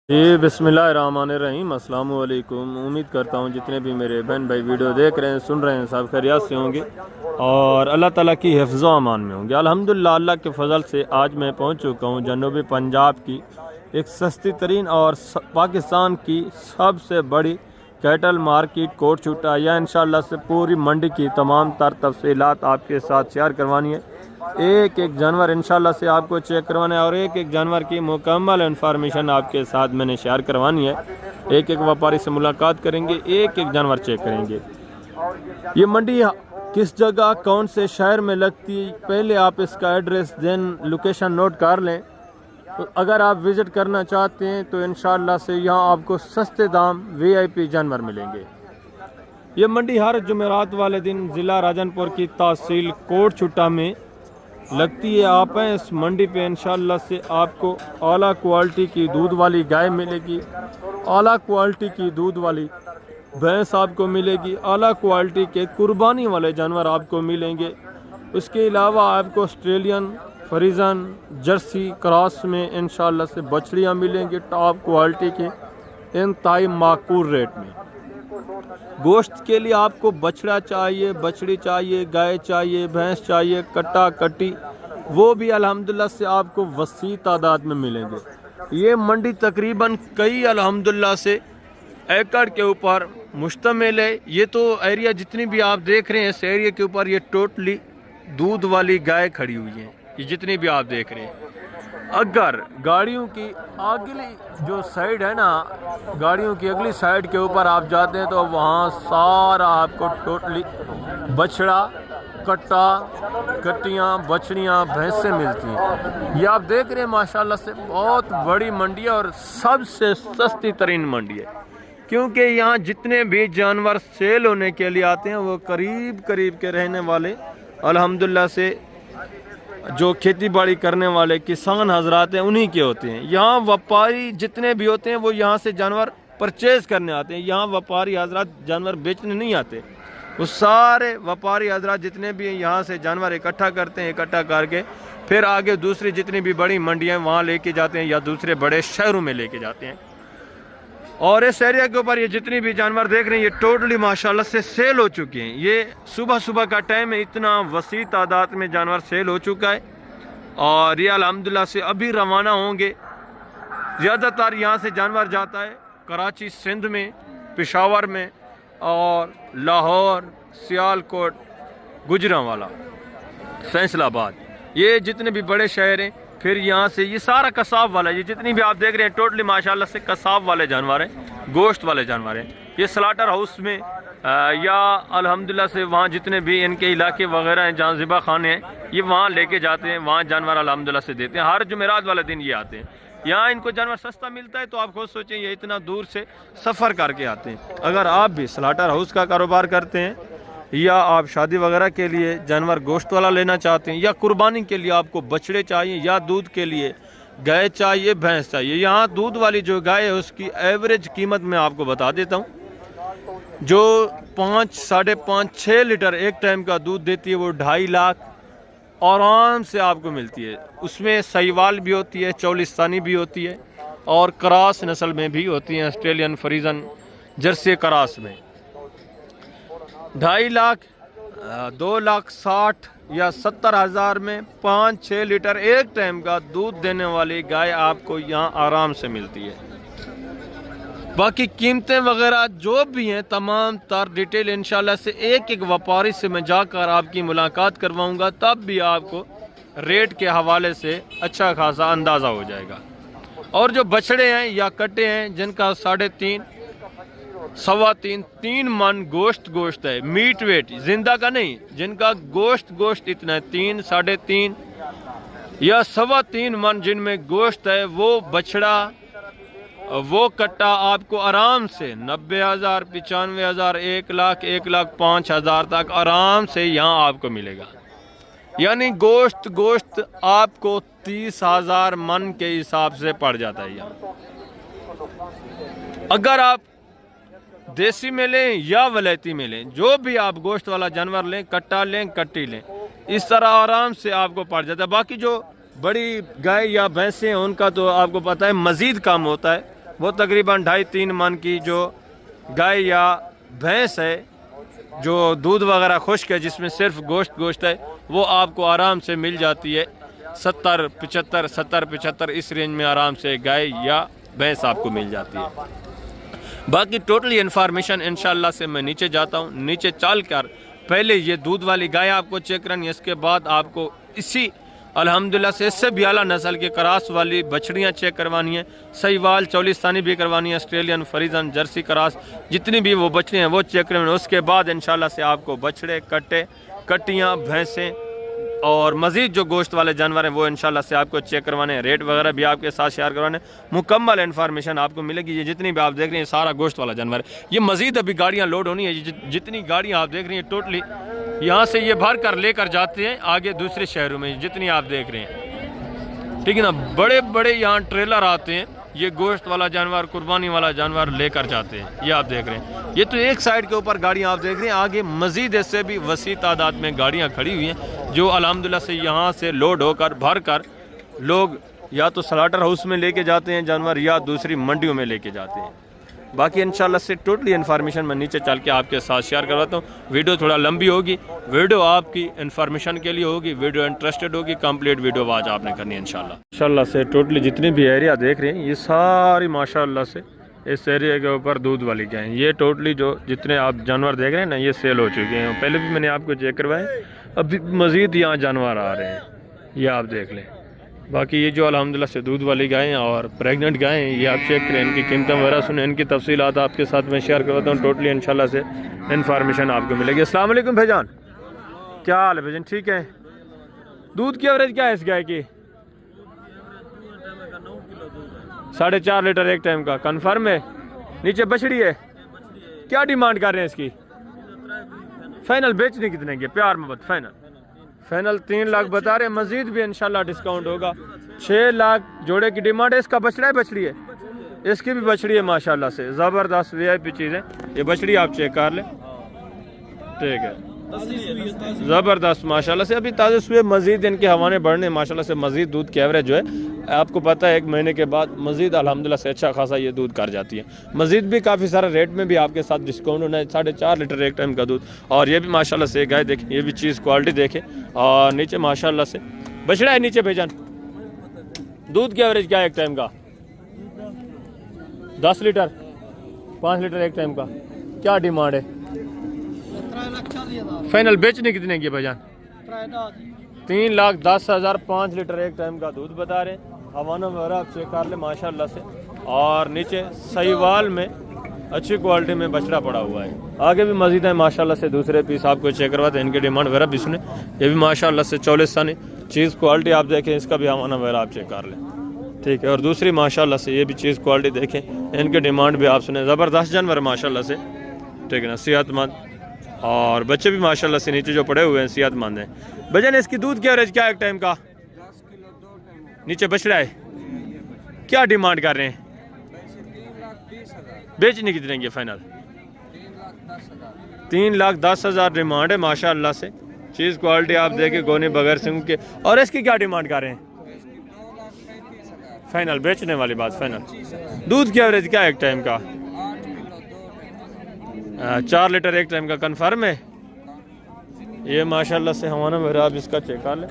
जी बिस्मिल्लाहिर्रहमानिर्रहीम अस्सलाम वालेकुम। उम्मीद करता हूँ जितने भी मेरे बहन भाई वीडियो देख रहे हैं सुन रहे हैं सब खैरियत से होंगे और अल्लाह ताला की हिफ्ज़ व अमान में होंगे। अल्हम्दुलिल्लाह अल्लाह के फ़ज़ल से आज मैं पहुँच चुका हूँ जनूबी पंजाब की एक सस्ती तरीन और पाकिस्तान की सबसे बड़ी कैटल मार्केट कोटशूटा या इंशाअल्लाह से पूरी मंडी की तमाम तर तफसीलात आपके साथ शेयर करवानी है। एक एक जानवर इंशाल्लाह से आपको चेक करवाना है और एक एक जानवर की मुकम्मल इन्फॉर्मेशन आपके साथ मैंने शेयर करवानी है। एक एक व्यापारी से मुलाकात करेंगे, एक एक जानवर चेक करेंगे। ये मंडी किस जगह कौन से शहर में लगती है, पहले आप इसका एड्रेस देन लोकेशन नोट कर लें। तो अगर आप विज़िट करना चाहते हैं तो इंशाअल्लाह से यहाँ आपको सस्ते दाम VIP जानवर मिलेंगे। ये मंडी हर जुमेरात वाले दिन ज़िला राजनपुर की तहसील कोटशूटा में लगती है। आप हैं इस मंडी पे इंशाअल्लाह से आपको आला क्वालिटी की दूध वाली गाय मिलेगी, आला क्वालिटी की दूध वाली भैंस आपको मिलेगी, आला क्वालिटी के कुर्बानी वाले जानवर आपको मिलेंगे। उसके अलावा आपको ऑस्ट्रेलियन फ्रीजन जर्सी क्रॉस में इंशाअल्लाह से बछड़ियाँ मिलेंगी टॉप क्वालिटी के इंतहाई माकूल रेट में। गोश्त के लिए आपको बछड़ा चाहिए, बछड़ी चाहिए, गाय चाहिए, भैंस चाहिए, कट्टा कट्टी, वो भी अल्हम्दुलिल्लाह से आपको वसी तादाद में मिलेंगे। ये मंडी तकरीबन कई अल्हम्दुलिल्लाह से एकड़ के ऊपर मुश्तमिल है। ये तो एरिया जितनी भी आप देख रहे हैं इस एरिया के ऊपर ये टोटली दूध वाली गाय खड़ी हुई है। ये जितनी भी आप देख रहे हैं, अगर गाड़ियों की अगली जो साइड है ना, गाड़ियों की अगली साइड के ऊपर आप जाते हैं तो वहाँ सारा आपको टोटली बछड़ा कट्टा कट्टियाँ बछड़ियाँ भैंसें मिलती हैं। ये आप देख रहे हैं माशाल्लाह से बहुत बड़ी मंडी है और सबसे सस्ती तरीन मंडी है, क्योंकि यहाँ जितने भी जानवर सेल होने के लिए आते हैं वो करीब करीब के रहने वाले अल्हम्दुलिल्लाह से जो खेती बाड़ी करने वाले किसान हजरात हैं उन्हीं के होते हैं। यहाँ व्यापारी जितने भी होते हैं वो यहाँ से जानवर परचेज करने आते हैं। यहाँ व्यापारी हजरात जानवर बेचने नहीं आते। वो सारे व्यापारी हजरात जितने भी हैं यहाँ से जानवर इकट्ठा करते हैं, इकट्ठा करके फिर आगे दूसरी जितनी भी बड़ी मंडियाँ वहाँ लेके जाते हैं या दूसरे बड़े शहरों में लेके जाते हैं। और इस एरिया के ऊपर ये जितनी भी जानवर देख रहे हैं ये टोटली माशाल्लाह से सेल हो चुके हैं। ये सुबह सुबह का टाइम है, इतना वसी तादाद में जानवर सेल हो चुका है और ये अल्हम्दुलिल्लाह से अभी रवाना होंगे। ज़्यादातर यहाँ से जानवर जाता है कराची सिंध में, पेशावर में और लाहौर, सियालकोट, गुजरांवाला, फैसलाबाद, ये जितने भी बड़े शहर हैं। फिर यहाँ से ये सारा कसाब वाला, ये जितनी भी आप देख रहे हैं टोटली माशाल्लाह से कसाब वाले जानवर हैं, गोश्त वाले जानवर हैं। ये स्लाटर हाउस में या अल्हम्दुलिल्लाह से वहाँ जितने भी इनके इलाके वगैरह हैं जहाँ ज़िबा खाने हैं ये वहाँ लेके जाते हैं, वहाँ जानवर अल्हम्दुलिल्लाह से देते हैं। हर जुमेरात वाले दिन ये आते हैं। यहाँ इनको जानवर सस्ता मिलता है तो आप खुद सोचें ये इतना दूर से सफ़र करके आते हैं। अगर आप भी स्लाटर हाउस का कारोबार करते हैं या आप शादी वगैरह के लिए जानवर गोश्त वाला लेना चाहते हैं या कुर्बानी के लिए आपको बछड़े चाहिए या दूध के लिए गाय चाहिए, भैंस चाहिए, यहाँ दूध वाली जो गाय है उसकी एवरेज कीमत मैं आपको बता देता हूँ। जो 5, 5.5, 6 लीटर एक टाइम का दूध देती है वो 2.5 लाख आराम से आपको मिलती है। उसमें सहीवाल भी होती है, चौलिस्तानी भी होती है और क्रॉस नस्ल में भी होती है, ऑस्ट्रेलियन फ्रीजन जर्सी क्रॉस में। 2.5 लाख, 2,60,000 या 70,000 में 5-6 लीटर एक टाइम का दूध देने वाली गाय आपको यहाँ आराम से मिलती है। बाकी कीमतें वगैरह जो भी हैं तमाम तर डिटेल इंशाल्लाह से एक एक व्यापारी से मैं जाकर आपकी मुलाकात करवाऊंगा, तब भी आपको रेट के हवाले से अच्छा खासा अंदाज़ा हो जाएगा। और जो बछड़े हैं या कट्टे हैं जिनका 3.5, 3.25, 3 मन गोश्त है, मीट वेट जिंदा का नहीं, जिनका गोश्त इतना है 3, 3.5 या 3.25 मन जिनमें गोश्त है, वो बछड़ा वो कट्टा आपको आराम से 90,000, 95,000, 1 लाख, 1,05,000 तक आराम से यहाँ आपको मिलेगा। यानी गोश्त आपको 30,000 मन के हिसाब से पड़ जाता है यहाँ। अगर आप देसी में लें या वलैती में लें, जो भी आप गोश्त वाला जानवर लें, कट्टा लें, कट्टी लें, इस तरह आराम से आपको पड़ जाता है। बाकी जो बड़ी गाय या भैंसें हैं उनका तो आपको पता है मज़ीद कम होता है, वो तकरीबन 2.5-3 मन की जो गाय या भैंस है जो दूध वगैरह खुश्क है, जिसमें सिर्फ गोश्त है, वो आपको आराम से मिल जाती है 70-75 इस रेंज में आराम से गाय या भैंस आपको मिल जाती है। बाकी टोटली इन्फॉर्मेशन इंशाल्लाह से मैं नीचे जाता हूँ, नीचे चल कर पहले ये दूध वाली गाय आपको चेक करनी है, इसके बाद आपको इसी अल्हम्दुलिल्लाह से इससे भी आला नस्ल के क्रॉस वाली बछड़ियाँ चेक करवानी है, सहीवाल चौलिस्तानी भी करवानी है, ऑस्ट्रेलियन फ्रीजन जर्सी क्रॉस जितनी भी वो बछड़ियाँ हैं वो चेक करवानी है। उसके बाद इंशाल्लाह से आपको बछड़े, कट्टे, कट्टियाँ, भैंसें और मज़ीद जो गोश्त वाले जानवर हैं वो इंशाल्लाह से आपको चेक करवाने हैं। रेट वगैरह भी आपके साथ शेयर करवाने, मुकम्मल इन्फॉर्मेशन आपको मिलेगी। ये जितनी भी आप देख रहे हैं सारा गोश्त वाला जानवर है। ये मज़ीद अभी गाड़ियाँ लोड होनी है, जितनी गाड़ियाँ आप देख रही हैं टोटली यहाँ से ये भर कर लेकर जाते हैं आगे दूसरे शहरों में, जितनी आप देख रहे हैं, ठीक है ना। बड़े बड़े यहाँ ट्रेलर आते हैं, ये गोश्त वाला जानवर, कुर्बानी वाला जानवर लेकर जाते हैं। ये आप देख रहे हैं, ये तो एक साइड के ऊपर गाड़ियाँ आप देख रहे हैं, आगे मज़ीद इससे भी वसी तादाद में गाड़ियाँ खड़ी हुई हैं जो अल्हम्दुलिल्लाह से यहाँ से लोड होकर भर कर लोग या तो स्लाटर हाउस में लेके जाते हैं जानवर या दूसरी मंडियों में लेके जाते हैं। बाकी इंशाल्लाह से टोटली इन्फॉर्मेशन मैं नीचे चल के आपके साथ शेयर करवाता हूँ। वीडियो थोड़ा लंबी होगी, वीडियो आपकी इन्फॉर्मेशन के लिए होगी, वीडियो इंटरेस्टेड होगी, कंप्लीट वीडियो आज आपने करनी है इंशाल्लाह से। टोटली जितनी भी एरिया देख रहे हैं ये सारी माशाल्लाह से इस एरिया के ऊपर दूध वाली गाय हैं। ये टोटली जो जितने आप जानवर देख रहे हैं ना ये सेल हो चुके हैं, पहले भी मैंने आपको चेक करवाए, अभी मज़ीद यहाँ जानवर आ रहे हैं, ये आप देख लें। बाकी ये जो अल्हम्दुलिल्लाह से दूध वाली गायें और प्रेग्नेंट गायें हैं ये आप चेक करें, इनकी कीमतें वगैरह सुने, इनकी तफसीलात आपके साथ मैं शेयर करवाता हूँ। टोटली इंशाल्लाह से इन्फॉर्मेशन आपको मिलेगी। अस्सलाम वालेकुम भाईजान, क्या हाल है भाईजान? ठीक है। दूध की एवरेज क्या है इस गाय की? 4.5 लीटर एक टाइम का कन्फर्म है? नीचे बछड़ी है, क्या डिमांड कर रहे हैं इसकी? फाइनल बेचने कितने की? प्यार मोहब्बत फाइनल 3 लाख बता रहे हैं, मजीद भी इंशाल्लाह डिस्काउंट होगा। 6 लाख जोड़े की डिमांड है। इसका बछड़ा है, बछड़ी है? इसकी भी बछड़ी है माशाल्लाह से, ज़बरदस्त VIP चीज़ है। ये बछड़ी आप चेक कर लें, ठीक है, ज़बरदस्त माशाल्लाह से, अभी ताज़े सुए। मज़ीद इनके हवाने बढ़ने माशाल्लाह से, मज़ीद दूध की एवरेज जो है आपको पता है 1 महीने के बाद मज़ीद अल्हम्दुलिल्लाह से अच्छा खासा ये दूध कर जाती है। मज़ीद भी काफ़ी सारा रेट में भी आपके साथ डिस्काउंट होना है। 4.5 लीटर एक टाइम का दूध, और ये भी माशाल्लाह से गाय देखें, ये भी चीज़ क्वालिटी देखें। और नीचे माशाल्लाह से बछड़ा है नीचे भेजान। दूध की एवरेज क्या है एक टाइम का? 10 लीटर 5 लीटर एक टाइम का। क्या डिमांड है? फाइनल बेचने कितने की भाईजान? 3,10,000 5 लीटर एक टाइम का दूध बता रहे हैं। हवाना वगैरह आप चेक कर ले माशाल्लाह से। और नीचे सहीवाल में अच्छी क्वालिटी में बछड़ा पड़ा हुआ है। आगे भी मज़ीद है माशाल्लाह से, दूसरे पीस आपको चेक करवाते हैं, इनकी डिमांड वगैरह भी सुने। ये भी माशाल्लाह से चौलिस्तानी चीज़ क्वालिटी आप देखें, इसका भी हवाना वगैरह आप चेक कर लें, ठीक है। और दूसरी माशाल्लाह से ये भी चीज़ क्वालिटी देखें, इनकी डिमांड भी आप सुने। ज़बरदस्त जानवर माशाल्लाह से, ठीक है ना, सेहतमंद। और बच्चे भी माशाल्लाह से नीचे जो पड़े हुए हैं सेहतमंद हैं। भजन इसकी दूध की एवरेज क्या है एक टाइम का? नीचे बछड़ा है, क्या डिमांड कर रहे हैं? बेचने कितने की फाइनल? 3,10,000 डिमांड है माशाल्लाह से। चीज़ क्वालिटी आप देखें, गोने बगैर सिंह के। और इसकी क्या डिमांड कर रहे हैं? फाइनल बेचने वाली बात फाइनल। दूध की एवरेज क्या है एक टाइम का? 4 लीटर एक टाइम का कन्फर्म है? ये माशाल्लाह से हमारा मेरा आप इसका चेक कर लें,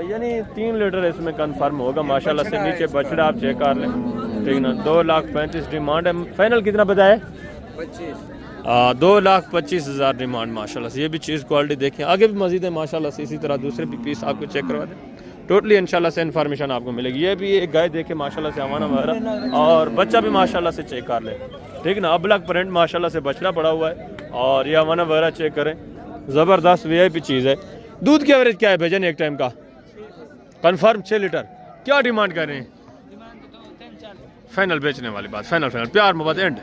यानी 3 लीटर इसमें कन्फर्म होगा माशाल्लाह से। नीचे बछड़ा आप चेक कर लें, ठीक ना। 2,35,000 डिमांड है। फाइनल कितना बताए? 2,25,000 डिमांड माशाल्लाह से। ये भी चीज़ क्वालिटी देखें, आगे भी मज़ीद है माशाल्लाह से। इसी तरह दूसरे भी पीस आपको चेक करवा दें, टोटली इंशाल्लाह से इन्फॉर्मेशन आपको मिलेगी। ये भी एक गाय देखे माशाल्लाह से, हवाना वगैरह और बच्चा भी माशाल्लाह से चेक कर ले, ठीक ना। अबलग प्रिंट माशाल्लाह से बछड़ा पड़ा हुआ है, और ये हवाना वगैरह चेक करें, ज़बरदस्त VIP चीज़ है। दूध की एवरेज क्या है भजन एक टाइम का? Confirm 6 litre. क्या डिमांड कर रहे हैं? फाइनल बेचने वाली बात फाइनल प्यार मोहब्बत एंड।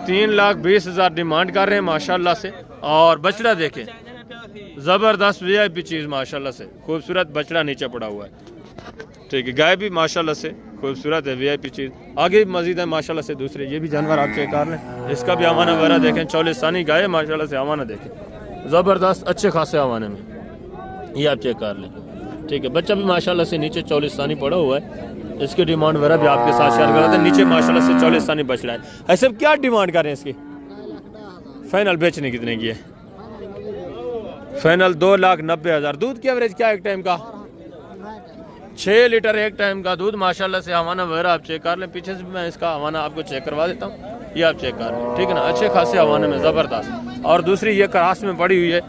3,20,000 डिमांड कर रहे हैं माशाल्लाह से। और बछड़ा देखें, ज़बरदस्त VIP चीज़ माशाल्लाह से, खूबसूरत बछड़ा नीचे पड़ा हुआ है, ठीक है। गाय भी माशाल्लाह से खूबसूरत है, VIP चीज़। आगे भी मज़ीद है माशाल्लाह से दूसरे। ये भी जानवर आप चेक कर लें, इसका भी हवाना वगैरह देखें, चौलिस्तानी गाय माशाल्लाह से। हवाना देखें ज़बरदस्त अच्छे खासे हवाने में, ये आप चेक कर लें, ठीक है। बच्चा भी माशाल्लाह से नीचे चौलिस्तानी पड़ा हुआ है, इसकी डिमांड वगैरह भी आपके साथ शेयर कराते हैं। नीचे माशाल्लाह से चौलिस्तानी बछड़ा है। ऐसे क्या डिमांड कर रहे हैं इसकी? फाइनल बेचने कितने की है? फाइनल 2,90,000। दूध की एवरेज क्या है एक टाइम का? 6 लीटर एक टाइम का दूध माशाल्लाह से। हवाना वगैरह आप चेक कर लें, पीछे से भी मैं इसका हवाना आपको चेक करवा देता हूँ, ये आप चेक कर लें, ठीक है ना। अच्छे खासे हवाने में ज़बरदस्त। और दूसरी ये क्रास में पड़ी हुई है,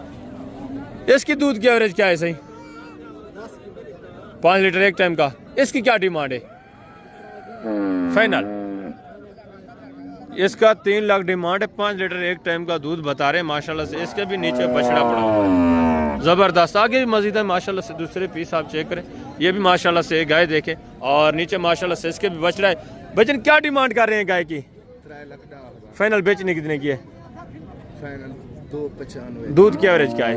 इसकी दूध की एवरेज क्या है सही? 5 लीटर एक टाइम का। इसकी क्या डिमांड है फाइनल? इसका 3 लाख डिमांड है। 5 लीटर एक टाइम का दूध बता रहे हैं माशाल्लाह से। इसके भी नीचे बछड़ा पड़ा हुआ है ज़बरदस्त। आगे भी मजीद है माशाल्लाह से, दूसरे पीस आप चेक करें, ये भी माशाल्लाह से गाय देखें। और नीचे माशाल्लाह से इसके भी बछड़ा है। बचन क्या डिमांड कर रहे हैं गाय की? फाइनल बेचने कितने की है? फाइनल 2,95। दूध की एवरेज क्या है?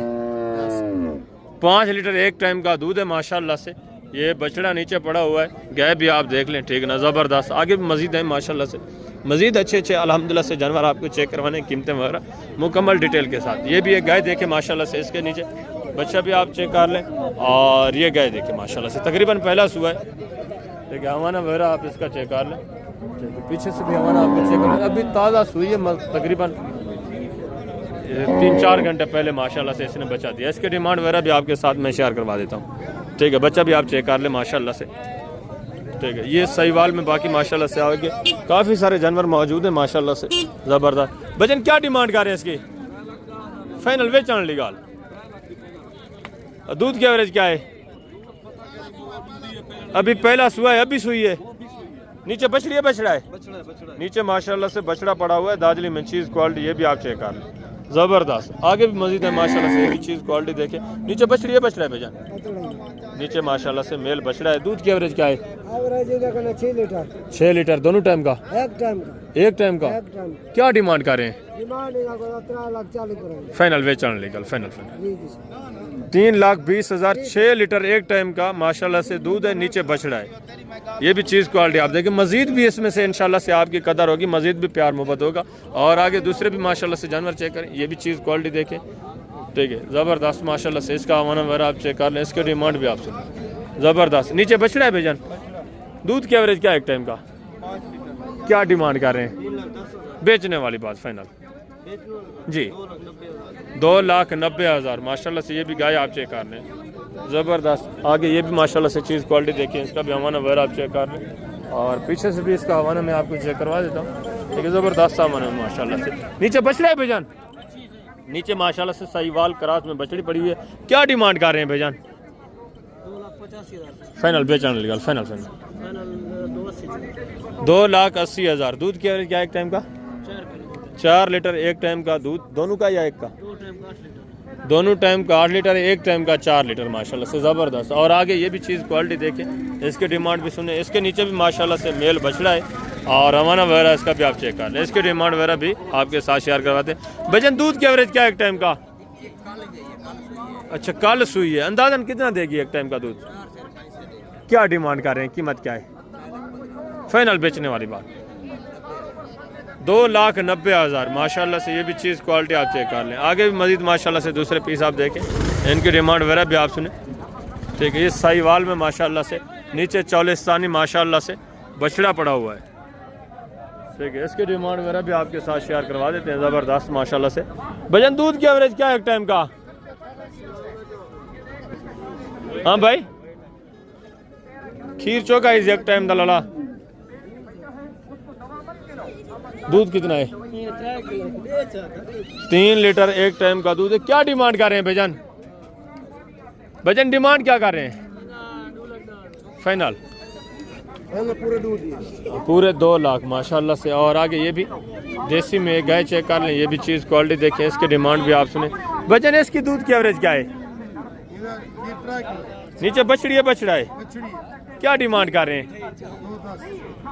5 लीटर एक टाइम का दूध है माशाल्लाह से। ये बछड़ा नीचे पड़ा हुआ है, गाय भी आप देख लें, ठीक ना, ज़बरदस्त। आगे भी मजीद है माशाल्लाह से, मजीद अच्छे अच्छे अल्हम्दुलिल्लाह से जानवर आपको चेक करवाने, कीमतें वगैरह मुकम्मल डिटेल के साथ। ये भी एक गाय देखे माशाल्लाह से, इसके नीचे बच्चा भी आप चेक कर लें। और ये गाय देखे माशाल्लाह से, तकरीबन पहला सुबह है, ठीक है। हवाना वगैरह आप इसका चेक कर लें, पीछे से भी हवाना आपको चेक कर लें। अभी ताज़ा सुई है, तकरीबन 3-4 घंटे पहले माशाल्लाह से इसने बच्चा दिया। इसके डिमांड वगैरह भी आपके साथ मैं शेयर करवा देता हूँ, ठीक है। बच्चा भी आप चेक कर लें माशाल्लाह से, ठीक है। ये सहीवाल में बाकी माशाल्लाह से आगे काफ़ी सारे जानवर मौजूद हैं माशाल्लाह से, ज़बरदस्त। बचन क्या डिमांड कर रहे हैं इसकी? फाइनल वेचन लीगल। दूध की एवरेज क्या है? अभी पहला सुआ है, अभी सुई है। नीचे बछड़ी है, बछड़ा है? नीचे माशाल्लाह से बछड़ा पड़ा हुआ है, दाजली में चीज़ क्वालिटी, ये भी आप चेक कर लें, ज़बरदस्त। आगे भी मजीद है माशाल्लाह से, ये भी चीज़ क्वालिटी देखें। नीचे बछड़ी है, बछड़ा है भैया? नीचे माशाल्लाह से मेल बछड़ा है। दूध की एवरेज क्या है? Average 6 litre. 6 लीटर दोनों टाइम का? एक टाइम का। एक टाइम का। क्या डिमांड कर रहे हैं? डिमांड 3,40,000। फाइनल वेचन लीगल, फाइनल 3,20,000। 6 लीटर एक टाइम का माशाल्लाह से दूध है, नीचे बछड़ा है। ये भी चीज़ क्वालिटी आप देखें। मजीद भी इसमें से इंशाल्लाह से आपकी कदर होगी, मजीद भी प्यार मोहब्बत होगा। और आगे दूसरे भी माशाल्लाह से जानवर चेक करें, ये भी चीज़ क्वालिटी देखें, ठीक है, ज़बरदस्त माशाल्लाह से। इसका हवाना वगैरह आप चेक कर लें, इसके डिमांड भी आप सुन, ज़बरदस्त। नीचे बछड़ा है भेजन। दूध की एवरेज क्या है एक टाइम का? क्या डिमांड कर रहे हैं? बेचने वाली बात फाइनल जी 2,90,000 माशाल्लाह से। ये भी गाय आप चेक कर लें, ज़बरदस्त। आगे ये भी माशाल्लाह से चीज़ क्वालिटी देखिए, इसका भी हवाना वगैरह आप चेक कर लें। और पीछे से भी इसका हवाना मैं आपको चेक करवा देता हूँ, ठीक है, ज़बरदस्त हवाना माशाल्लाह से। नीचे बछड़ा है भेजन। नीचे माशाल्लाह से सहीवाल क्रास में बछड़ी पड़ी हुई है। क्या डिमांड कर रहे हैं भेजन? 2,85,000। फाइनल बेचने लीगल, फाइनल 2,80,000। दूध की एवरेज क्या एक टाइम का? 4 लीटर एक टाइम का दूध, दोनों का या एक का? दोनों टाइम का 8 लीटर, एक टाइम का 4 लीटर माशाल्लाह से, ज़बरदस्त। और आगे ये भी चीज़ क्वालिटी देखें, इसके डिमांड भी सुने। इसके नीचे भी माशाल्लाह से मेल बछड़ा है और रवाना वगैरह इसका भी आप चेक कर लें, इसके डिमांड वगैरह भी आपके साथ शेयर करवाते हैं। भजन दूध की एवरेज क्या है एक टाइम का? अच्छा, कल सुई है। अंदाजन कितना देगी एक टाइम का दूध? क्या डिमांड कर रहे हैं, कीमत क्या है? फाइनल बेचने वाली बात 2,90,000 माशाल्लाह से। ये भी चीज़ क्वालिटी आप चेक कर लें। आगे भी मजीद माशाल्लाह से दूसरे पीस आप देखें, इनकी डिमांड वगैरह भी आप सुने, ठीक है। ये साहिवाल में माशाल्लाह से, नीचे चौलिस्तानी माशाल्लाह से बछड़ा पड़ा हुआ है, ठीक है। इसकी डिमांड वगैरह भी आपके साथ शेयर करवा देते हैं, ज़बरदस्त माशाल्लाह से। भजन दूध की एवरेज क्या है एक टाइम का? हाँ भाई, खीर चौका इस एक टाइम दलाला दूध कितना है? 3 लीटर एक टाइम का दूध है। क्या डिमांड कर रहे हैं भजन? भजन डिमांड क्या कर रहे हैं? फाइनल पूरे 2 लाख माशाल्लाह से। और आगे ये भी देसी में गाय चेक कर लें, ये भी चीज़ क्वालिटी देखें, इसके डिमांड भी आप सुने। भजन इसकी दूध की एवरेज क्या है? नीचे बछड़ी है, बछड़ा है? क्या डिमांड कर रहे हैं?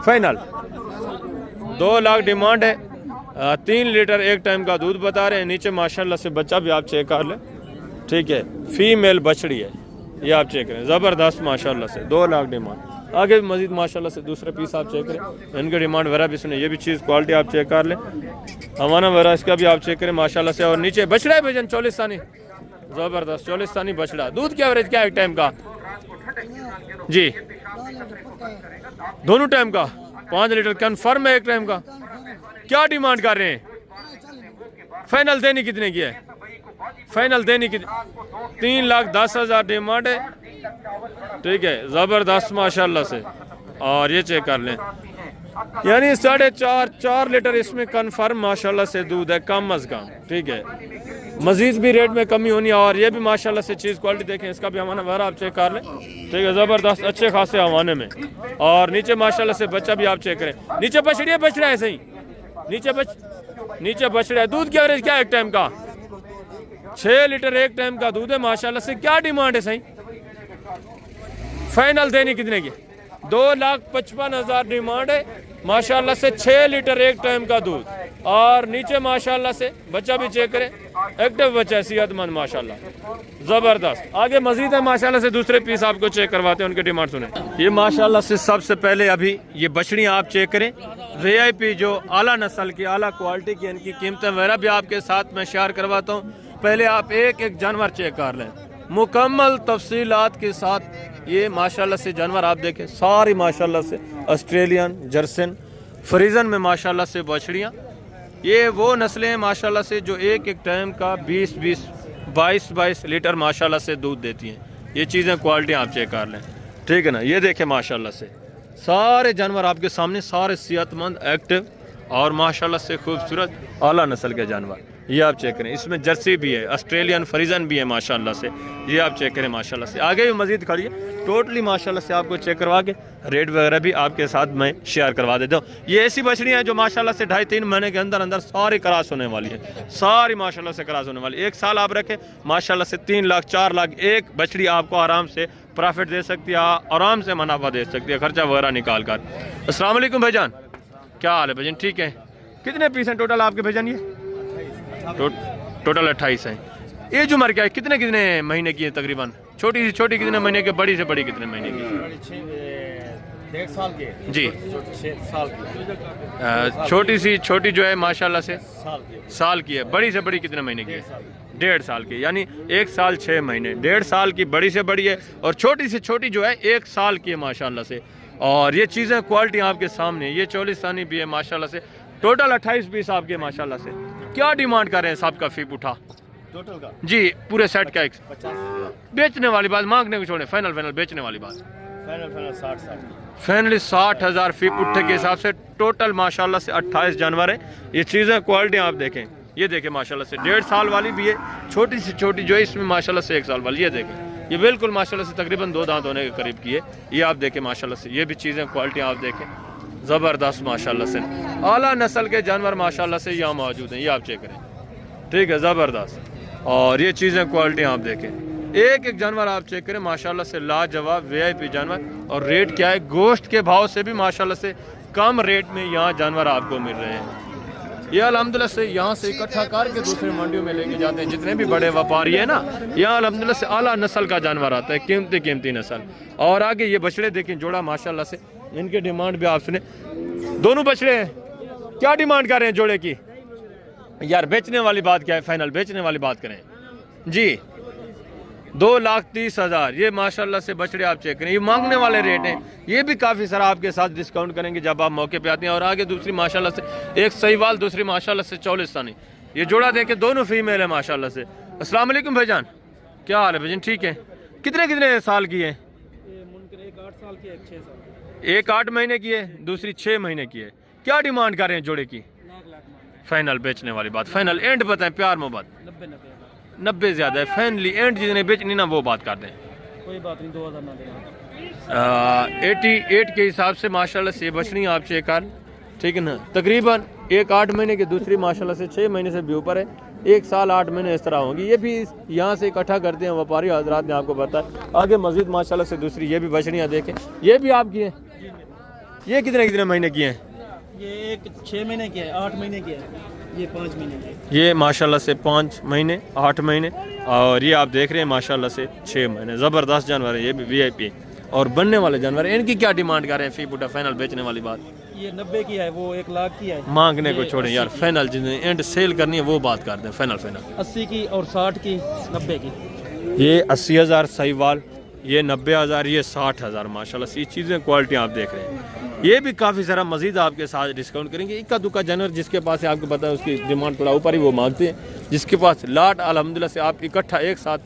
फाइनल 2 लाख डिमांड है। 3 लीटर एक टाइम का दूध बता रहे हैं। नीचे माशाल्लाह से बच्चा भी आप चेक कर लें, ठीक है, फीमेल बछड़ी है, ये आप चेक करें, ज़बरदस्त माशाल्लाह से। 2 लाख डिमांड। आगे भी मजीद माशाल्लाह से दूसरे पीस आप चेक करें, इनके डिमांड वगैरह भी सुने। ये भी चीज़ क्वालिटी आप चेक कर लें, हमारा वगैरह इसका भी आप चेक करें माशाल्लाह से। और नीचे बछड़ा है भजन, चौलिस्तानी, ज़बरदस्त चौलिस्तानी बछड़ा। दूध की एवरेज क्या है एक टाइम का? जी दोनों टाइम का 5 लीटर कन्फर्म है एक टाइम का। क्या डिमांड कर रहे हैं? फाइनल देनी कितने की है? फाइनल देनी की 3,10,000 डिमांड है। ठीक है, ज़बरदस्त माशाल्लाह से। और ये चेक कर लें, यानी 4.5 लीटर इसमें कन्फर्म माशाल्लाह से दूध है कम अज़ कम। ठीक है, मजीद भी रेट में कमी होनी है। और ये भी माशाल्लाह से चीज़ क्वालिटी देखें, इसका भी हवाना वगैरह आप चेक कर लें। ठीक है, ज़बरदस्त अच्छे खासे हवाने में। और नीचे माशाल्लाह से बच्चा भी आप चेक करें। नीचे बछड़ा है सही, नीचे बछड़ा है। दूध की एवरेज क्या है एक टाइम का? 6 लीटर एक टाइम का दूध है माशाल्लाह से। क्या डिमांड है सही? फाइनल देनी कितने की? 2,55,000 डिमांड है माशाल्लाह से। 6 लीटर एक टाइम का दूध। और नीचे माशाल्लाह से बच्चा भी चेक करें, एक्टिव बच्चा है, सेहतमंद माशाल्लाह, ज़बरदस्त। आगे मजीद है माशाल्लाह से, दूसरे पीस आपको चेक करवाते हैं, उनके डिमांड सुने। ये माशाल्लाह से सबसे पहले अभी ये बछड़ियाँ आप चेक करें, VIP जो आला नस्ल की, आला क्वालिटी की, इनकी कीमतें वगैरह भी आपके साथ मैं शेयर करवाता हूँ। पहले आप एक एक जानवर चेक कर लें मुकम्मल तफसीलात के साथ। ये माशाल्लाह से जानवर आप देखें, सारी माशाल्लाह से ऑस्ट्रेलियन, जर्सन, फ्रीजन में माशाल्लाह से बछड़ियाँ। ये वो नस्लें हैं माशाल्लाह से जो एक एक टाइम का 20-20, 22-22 लीटर माशाल्लाह से दूध देती हैं। ये चीज़ें क्वालिटी आप चेक कर लें। ठीक है ना, ये देखें माशाल्लाह से सारे जानवर आपके सामने, सारे सेहतमंद, एक्टिव और माशाल्लाह से खूबसूरत आला नस्ल के जानवर। ये आप चेक करें, इसमें जर्सी भी है, ऑस्ट्रेलियन फ्रीजन भी है माशाल्लाह से। ये आप चेक करें माशाल्लाह से। आगे भी मजीद खड़ी है, टोटली माशाल्लाह से आपको चेक करवा के रेट वगैरह भी आपके साथ मैं शेयर करवा देता हूँ। ये ऐसी बछड़ियाँ हैं जो माशाल्लाह से 2.5-3 महीने के अंदर अंदर सारी क्रॉस होने वाली है, सारी माशाल्लाह से क्रॉस होने वाली। 1 साल आप रखें माशाल्लाह से 3 लाख 4 लाख एक बछड़ी आपको आराम से प्रॉफिट दे सकती है, आराम से मुनाफा दे सकती है, खर्चा वगैरह निकाल कर। अस्सलाम वालेकुम भाईजान, क्या हाल है भाईजान? ठीक है, कितने पीस हैं टोटल आपके भाईजान? ये टोटल 28 हैं। एज उम्र क्या है? कितने कितने महीने की है तकरीबन? छोटी से छोटी कितने महीने की, बड़ी से बड़ी कितने महीने की? 1.5 साल के जी, 6 साल की। छोटी सी छोटी जो है माशाल्लाह से साल की है। बड़ी से बड़ी कितने महीने की है? 1.5 साल की, यानी 1 साल 6 महीने। 1.5 साल की बड़ी से बड़ी है, और छोटी से छोटी जो है 1 साल की है माशाल्लाह से। और ये चीज़ें क्वालिटी आपके सामने, ये चोलिस्तानी भी है माशाल्लाह से। टोटल 28 पीस आपके माशाल्लाह से। क्या डिमांड कर रहे हैं साहब का फी उठा टोटल का? जी, पूरे सेट का 50। बेचने वाली बात, मांगने को छोड़े, फाइनल बेचने वाली बात। फाइनल 60। फाइनली 60,000 फी पुट्ठे के हिसाब से टोटल माशाल्लाह से 28 जानवर है। ये चीज़ें क्वालिटी आप देखें, ये देखें माशाल्लाह से 1.5 साल वाली भी है, छोटी सी छोटी जो है इसमें माशाल्लाह से 1 साल वाली। ये देखें, ये बिल्कुल माशाल्लाह से तकरीबन 2 दांत होने के करीब की है। ये आप देखें माशाल्लाह से, ये भी चीज़ें क्वालिटी आप देखें, ज़बरदस्त माशाल्लाह से। आला नस्ल के जानवर माशाल्लाह से यहाँ मौजूद हैं, ये आप चेक करें। ठीक है, ज़बरदस्त। और ये चीज़ें क्वालिटी आप देखें, एक एक जानवर आप चेक करें माशाल्लाह से, लाजवाब VIP जानवर। और रेट क्या है? गोश्त के भाव से भी माशाल्लाह से कम रेट में यहाँ जानवर आपको मिल रहे हैं। ये अल्हम्दुलिल्लाह से यहाँ से इकट्ठा करके दूसरे मंडियों में लेके जाते हैं। जितने भी बड़े व्यापारी है ना, यहाँ अल्हम्दुलिल्लाह से आला नस्ल का जानवर आता है, कीमती नस्ल। और आगे ये बछड़े देखें जोड़ा माशाल्लाह से, इनके डिमांड भी आप सुने। दोनों बछड़े हैं, क्या डिमांड कर रहे हैं जोड़े की? यार बेचने वाली बात क्या है? फाइनल बेचने वाली बात करें जी। 2,30,000 ये माशाल्लाह से बछड़े आप चेक करें। ये मांगने वाले रेट हैं, ये भी काफ़ी सारा आपके साथ डिस्काउंट करेंगे जब आप मौके पे आते हैं। और आगे दूसरी माशाल्लाह से एक सहीवाल, दूसरी माशाल्लाह से चौलिस्तानी, ये जोड़ा देखे दोनों फीमेल है माशाल्लाह से। अस्सलाम वालेकुम भाईजान, क्या हाल है भाईजान? ठीक है, कितने साल की है? एक 8 साल की, एक 6 साल। एक 8 महीने की है, दूसरी 6 महीने की है। क्या डिमांड कर रहे हैं जोड़े की? फाइनल बेचने वाली बात, फाइनल एंड बताएं, प्यार मोहब्बत। 90 ज़्यादा है, फाइनली एंड जितने बेचनी ना वो बात कर दें। कोई बात नहीं, 2000 ना देना। 88 के हिसाब से माशाल्लाह से बछड़ी आप चेक कर, ठीक है ना। तकरीबन एक 8 महीने की, दूसरी माशाल्लाह से 6 महीने से भी ऊपर है। 1 साल 8 महीने इस तरह होंगी। ये भी यहाँ से इकट्ठा करते हैं व्यापारी हजरात ने आपको बताया। आगे मजीद माशाल्लाह से दूसरी ये भी बछड़ियाँ देखें, ये भी आपकी हैं। ये कितने महीने की हैं? ये एक 6 महीने की है, 8 महीने की है, ये 5 महीने की है। ये माशाल्लाह से 5 महीने 8 महीने, और ये आप देख रहे हैं माशाल्लाह से 6 महीने। ज़बरदस्त जानवर है, ये भी VIP और बनने वाले जानवर हैं। इनकी क्या डिमांड कर रहे हैं फी बूटा? फाइनल बेचने वाली बात। ये 90 की है, वो 1 लाख की है। मांगने को छोड़ें यार, फाइनल जिन्हें एंड सेल करनी है वो बात कर दें। फाइनल 80 की और 60 की, 90 की। ये 80,000 सहीवाल, ये 90,000, ये 60,000 माशाल्लाह से। ये चीज़ें क्वालिटी आप देख रहे हैं। ये भी काफ़ी सारा मजीद आपके साथ डिस्काउंट करेंगे। इक्का दुक्का जानवर जिसके पास है आपको पता है उसकी डिमांड थोड़ा ऊपर ही वो मांगते हैं। जिसके पास लाट अल्हम्दुलिल्लाह से आप इकट्ठा एक साथ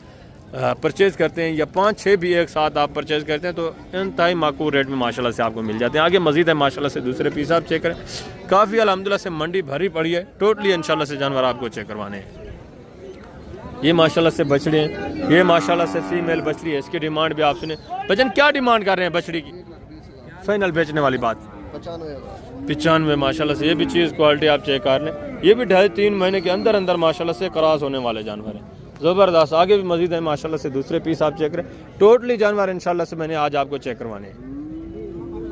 परचेज़ करते हैं या 5-6 भी एक साथ आप परचेज़ करते हैं तो इंतहाई माकूल रेट में माशाल्लाह से आपको मिल जाते हैं। आगे मजीद है माशाल्लाह से दूसरे पीस आप चेक करें। काफ़ी अल्हम्दुलिल्लाह से मंडी भरी पड़ी है टोटली इंशाल्लाह से जानवर आपको चेक करवाने हैं। ये माशाल्लाह से बछड़ी हैं, ये माशाल्लाह से फीमेल बछड़ी है। इसकी डिमांड भी आप सुने। भजन क्या डिमांड कर रहे हैं बछड़ी की? फाइनल बेचने वाली बात 95 माशाल्लाह से। ये भी चीज़ क्वालिटी आप चेक कर लें। ये भी 2.5-3 महीने के अंदर अंदर माशाल्लाह से क्रॉस होने वाले जानवर हैं, ज़बरदस्त। आगे भी मजीद है माशाल्लाह से दूसरे पीस आप चेक करें। टोटली जानवर इंशाल्लाह से मैंने आज आपको चेक करवाने हैं।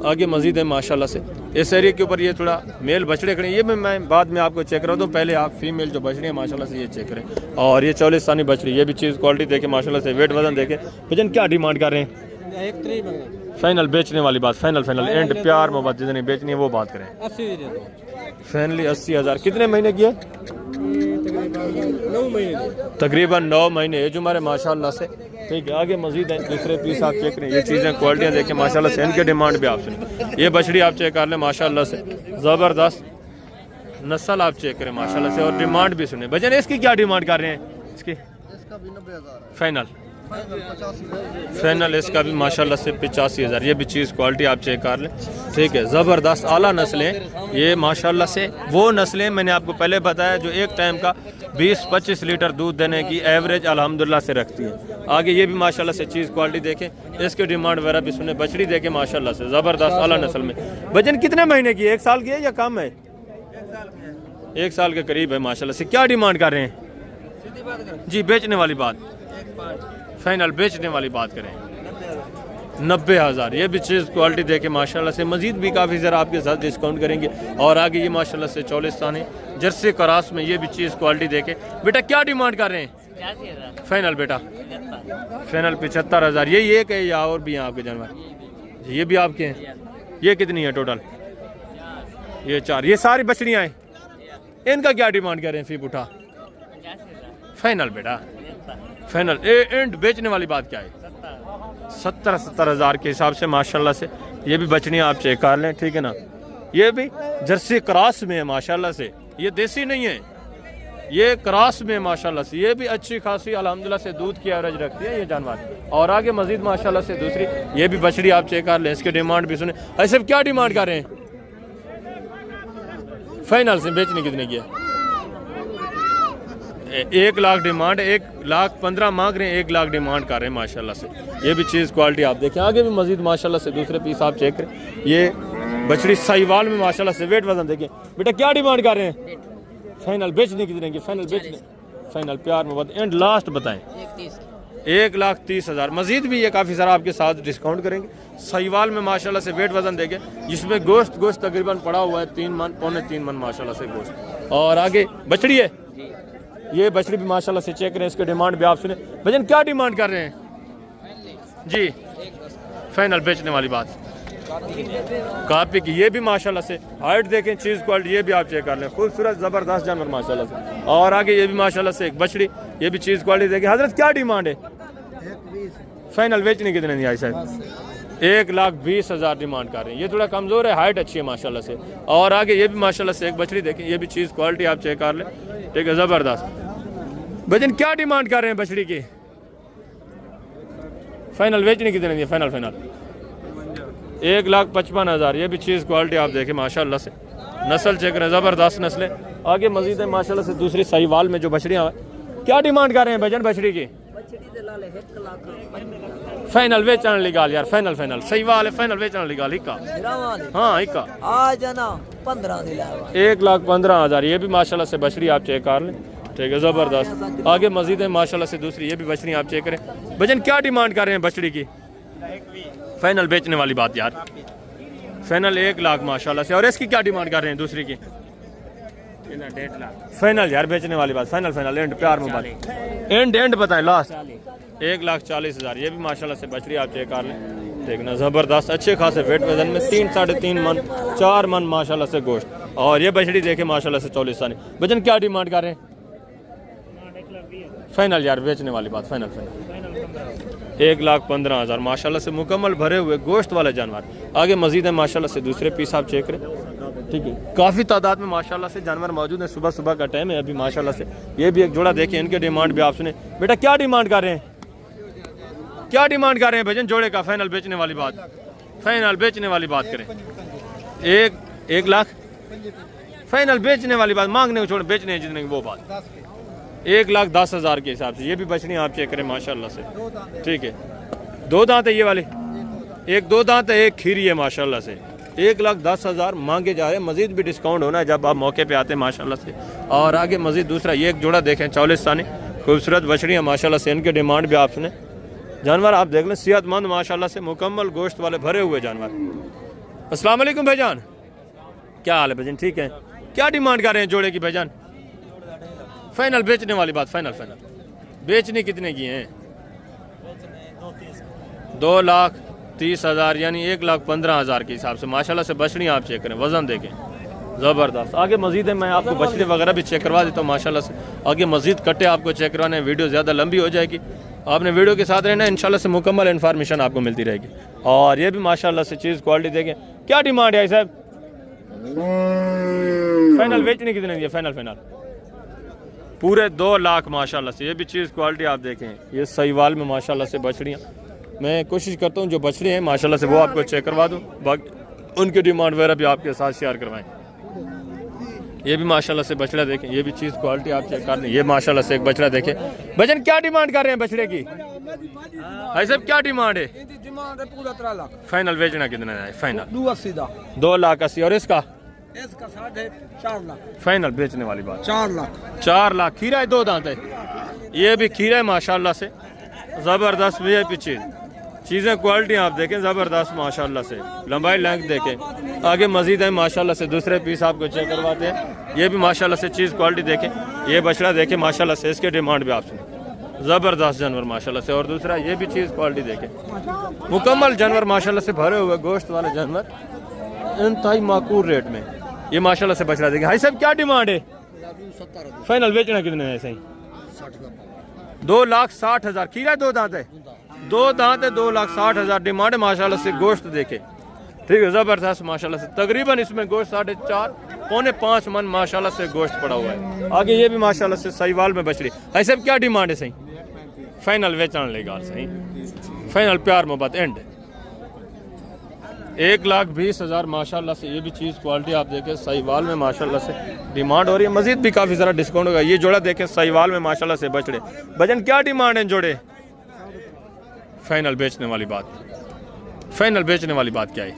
आगे मजीद है माशाल्लाह से। इस एरिया के ऊपर ये थोड़ा मेल बछड़े खड़े हैं, ये भी मैं बाद में आपको चेक करा दूँ। पहले आप फीमेल जो बछड़ी है माशाल्लाह से ये चेक करें। और ये चौलिस्तानी बछड़ी, ये भी चीज़ क्वालिटी देखे माशाल्लाह से। वेट वजन देखे। भजन क्या डिमांड कर रहे हैं? फाइनल बेचने वाली बात, फाइनल एंड प्यार मोहब्बत जितनी बेचनी है वो बात करें। फाइनली 80,000। कितने महीने की है? तकरीबन 9 महीने एज उम्र है माशाल्लाह से। ठीक है, आगे मजीद है दूसरे पीस आप चेक करें। ये चीज़ें क्वालिटियाँ देखें माशाल्लाह से। इनके डिमांड भी आप सुने। ये बछड़ी आप चेक कर लें माशाल्लाह से, ज़बरदस्त नस्ल आप चेक करें माशाल्लाह से। और डिमांड भी सुने। भजन इसकी क्या डिमांड कर रहे हैं? इसकी फाइनल इसका भी माशाल्लाह से 85,000। ये भी चीज़ क्वालिटी आप चेक कर लें। ठीक है, ज़बरदस्त आला नस्लें ये माशाल्लाह से। वो नस्लें मैंने आपको पहले बताया जो एक टाइम का 20-25 लीटर दूध देने की एवरेज अल्हम्दुलिल्लाह से रखती है। आगे ये भी माशाल्लाह से चीज़ क्वालिटी देखें। इसके डिमांड वगैरह भी सुने। बछड़ी देखें माशाल्लाह से, ज़बरदस्त आला नस्ल में। वजन कितने महीने की है? 1 साल की है या कम है? 1 साल के करीब है माशाल्लाह से। क्या डिमांड कर रहे हैं जी? बेचने वाली बात, फाइनल बेचने वाली बात करें 90,000। ये भी चीज़ क्वालिटी देखे माशाल्लाह से। मजीद भी काफ़ी ज़रा आपके साथ डिस्काउंट करेंगे। और आगे ये माशाल्लाह से चौलिस्तानी जर्सी क्रॉस में ये भी चीज़ क्वालिटी देखे। बेटा क्या डिमांड कर रहे हैं? फाइनल बेटा फाइनल 75,000। यही एक है या और भी हैं आपके जानवर? ये भी आपके हैं। ये कितनी है टोटल? ये 4। ये सारी बछड़ियाँ हैं। इनका क्या डिमांड कर रहे हैं फी उठा? फाइनल बेटा फाइनल एंड बेचने वाली बात क्या है? 70,000 के हिसाब से माशाल्लाह से। ये भी बछड़ियाँ आप चेक कर लें। ठीक है ना, ये भी जर्सी क्रॉस में है माशाल्लाह से। ये देसी नहीं है, ये क्रॉस में माशाल्लाह से। ये भी अच्छी खासी अल्हम्दुलिल्लाह से दूध की एवरेज रखती है ये जानवर। और आगे मजीद माशाल्लाह से दूसरी ये भी बछड़ी आप चेक कर लें। इसके डिमांड भी सुने। ऐसे क्या डिमांड कर रहे हैं? फाइनल से बेचने कितने की है? 1 लाख डिमांड, 1,15,000 मांग रहे हैं, 1 लाख डिमांड कर रहे हैं माशाल्लाह से। ये भी चीज़ क्वालिटी आप देखें। आगे भी मजीद माशाल्लाह से दूसरे पीस आप चेक करें। ये बछड़ी साहिवाल में माशाल्लाह से। वेट वजन देखें। बेटा क्या डिमांड कर रहे हैं? फाइनल बेचने कितने की? फाइनल बेचने, फाइनल प्यार मोहब्बत एंड लास्ट बताएं। 1,30,000। मजीद भी ये काफ़ी सारा आपके साथ डिस्काउंट करेंगे। साहिवाल में माशाल्लाह से वेट वजन देखें, जिसमें गोश्त तकरीबन पड़ा हुआ है 3 मन, पौने 3 मन माशाल्लाह से गोश्त। और आगे बछड़ी है, ये बछड़ी भी माशाल्लाह से चेक करें। इसके डिमांड भी आप सुने। भजन क्या डिमांड कर रहे हैं जी? फाइनल बेचने वाली बात कापी की। ये भी माशाल्लाह से हाइट देखें, चीज़ क्वालिटी ये भी आप चेक कर लें। खूबसूरत ज़बरदस्त जानवर माशाल्लाह से। और आगे ये भी माशाल्लाह से एक बछड़ी, ये भी चीज़ क्वालिटी देखें। हजरत क्या डिमांड है? फाइनल बेचने कितने नहीं आई साहब? 1,20,000 डिमांड कर रहे हैं। ये थोड़ा कमज़ोर है, हाइट अच्छी है माशाल्लाह से। और आगे ये भी माशाल्लाह से एक बछड़ी देखें। ये भी चीज़ क्वालिटी आप चेक कर लें। ठीक है, ज़बरदस्त। भजन क्या डिमांड कर रहे हैं बछड़ी की? फाइनल बेचने कितने नहीं? फाइनल 1,55,000। ये भी चीज़ क्वालिटी आप देखें माशाल्लाह से। नस्ल चेक करें, ज़बरदस्त नस्लें। आगे मजीद है माशाल्लाह से दूसरी साहिवाल में जो बछड़ियाँ क्या डिमांड कर रहे हैं भजन बछड़ी की? फाइनल बेचने लिगाल यार। फाइनल साहिवाल है। फाइनल बेचने लिगाल हिक्का। हाँ हिक्का आ जाना 15 दिला। 1,15,000। ये भी माशाल्लाह से बछड़ी आप चेक कर लें। ठीक है, ज़बरदस्त। आगे मजीद है माशाल्लाह से दूसरी ये भी बछड़ी आप चेक करें। भजन क्या डिमांड कर रहे हैं बछड़ी की? फाइनल बेचने वाली बात यार। फाइनल 1 लाख माशाल्लाह से। और इसकी क्या डिमांड कर रहे हैं दूसरी की? 1.5 लाख। फाइनल यार बेचने वाली बात। फाइनल एंड प्यार में बात एंड बताएं लास्ट। 1,40,000। ये भी माशाल्लाह से बछड़ी आप चेक कर लें। देखना ज़बरदस्त अच्छे खासे वेट वजन में 3-3.5 मन 4 मन माशाल्लाह से गोश्त। और ये बछड़ी देखे माशाल्लाह से 40 भजन क्या डिमांड कर रहे हैं? फाइनल यार बेचने वाली बात। फाइनल 1,15,000 माशाल्लाह से मुकम्मल भरे हुए गोश्त वाले जानवर। आगे मजीद है माशाल्लाह से दूसरे पीस आप चेक करें, ठीक है। काफ़ी तादाद में माशाल्लाह से जानवर मौजूद हैं। सुबह सुबह का टाइम है अभी माशाल्लाह से। ये भी एक जोड़ा देखें, इनके डिमांड भी आप सुने। बेटा क्या डिमांड कर रहे हैं, क्या डिमांड कर रहे हैं भजन जोड़े का? फाइनल बेचने वाली बात, फाइनल बेचने वाली बात करें। 1 लाख फाइनल बेचने वाली बात, मांगने को छोड़ बेचने जितने की वो बात। 1,10,000 के हिसाब से ये भी बछड़ियाँ आप चेक करें माशाल्लाह से, ठीक है। 2 दांत है ये वाले, एक 2 दांत है, एक खीरी है माशाल्लाह से। 1,10,000 मांगे जा रहे हैं। मजीद भी डिस्काउंट होना है जब आप मौके पे आते हैं माशाल्लाह से। और आगे मजीद दूसरा ये एक जोड़ा देखें, चौलिस्तानी खूबसूरत बछड़ियाँ माशाल्लाह से। इनके डिमांड भी आप सुने। जानवर आप देख लें सेहतमंद माशाल्लाह से, मुकम्मल गोश्त वाले भरे हुए जानवर। अस्सलाम वालेकुम भाईजान, क्या हाल है भाईजान? ठीक है। क्या डिमांड कर रहे हैं जोड़े की भाईजान? फाइनल बेचने वाली बात, फाइनल बेचने कितने की हैं? 2,30,000 यानी 1,15,000 के हिसाब से माशाल्लाह से बछड़ियाँ आप चेक करें, वजन देखें ज़बरदस्त। आगे मजीद है, मैं आपको बछड़े वगैरह भी चेक करवा देता हूँ माशाल्लाह से। आगे मजीद कट्टे आपको चेक करवाने, वीडियो ज़्यादा लंबी हो जाएगी, आपने वीडियो के साथ रहना, इंशाल्लाह से मुकम्मल इन्फॉर्मेशन आपको मिलती रहेगी। और ये भी माशाल्लाह से चीज़ क्वालिटी देखें। क्या डिमांड है साहब? फाइनल बेचने कितने की? फाइनल पूरे 2 लाख माशाल्लाह से। ये भी चीज़ क्वालिटी आप देखें, ये सहीवाल में माशाल्लाह से बछड़ियाँ। मैं कोशिश करता हूँ जो बछड़े हैं माशाल्लाह से वो आपको चेक करवा दूँ, बाकी उनकी डिमांड वगैरह भी आपके साथ शेयर करवाएं। ये भी माशाल्लाह से बछड़ा देखें, ये भी चीज़ क्वालिटी आप चेक कर लें। ये माशाल्लाह से एक बछड़ा देखें। भजन क्या डिमांड कर रहे हैं बछड़े की? भाई साहब क्या डिमांड है? पूरा 3 लाख। फाइनल बेचना कितना है? फाइनल 2,80,000 और इसका 4 लाख। फाइनल बेचने वाली बात 4 लाख। 4 लाख। खीरा है, 2 दांत है, ये भी खीरा है माशाल्लाह से, ज़बरदस्त VIP चीज़ें क्वालिटी आप देखें ज़बरदस्त माशाल्लाह से। लंबाई लेंथ देखें। आगे मजीद है माशाल्लाह से, दूसरे पीस आपको चेक करवाते हैं। ये भी माशाल्लाह से चीज़ क्वालिटी देखें। ये बछड़ा देखें माशाल्लाह से, इसके डिमांड भी आप सुने, ज़बरदस्त जानवर माशाल्लाह से। और दूसरा ये भी चीज़ क्वालिटी देखें, मुकम्मल जानवर माशाल्लाह से भरे हुए गोश्त वाले जानवर इंतहाई माकूल रेट में। ये माशाल्लाह से बछड़ा देखें। भाई साहब क्या डिमांड है? फाइनल बेचना कितने है? सही 2,60,000। खीरा 2 दांत है, 2 दांत है, 2,60,000 डिमांड है माशाल्लाह से। गोश्त देखे, ठीक है, ज़बरदस्त माशाल्लाह से। तकरीबन इसमें गोश्त 4.5 पौने 5 मन माशाल्लाह से गोश्त पड़ा हुआ है। आगे ये भी माशाल्लाह से सहीवाल में बछड़ी। ऐसे क्या डिमांड है? सही फाइनल बेचने लेगा, सही फाइनल प्यार मोहब्बत एंड 1,20,000 माशाल्लाह से। ये भी चीज़ क्वालिटी आप देखें, सहीवाल में माशाल्लाह से डिमांड हो रही है। मजीद भी काफ़ी ज़रा डिस्काउंट होगा। ये जोड़ा देखें सहीवाल में माशाल्लाह से बछड़े। भजन क्या डिमांड है जोड़े? फाइनल बेचने वाली बात, फाइनल बेचने वाली बात क्या है?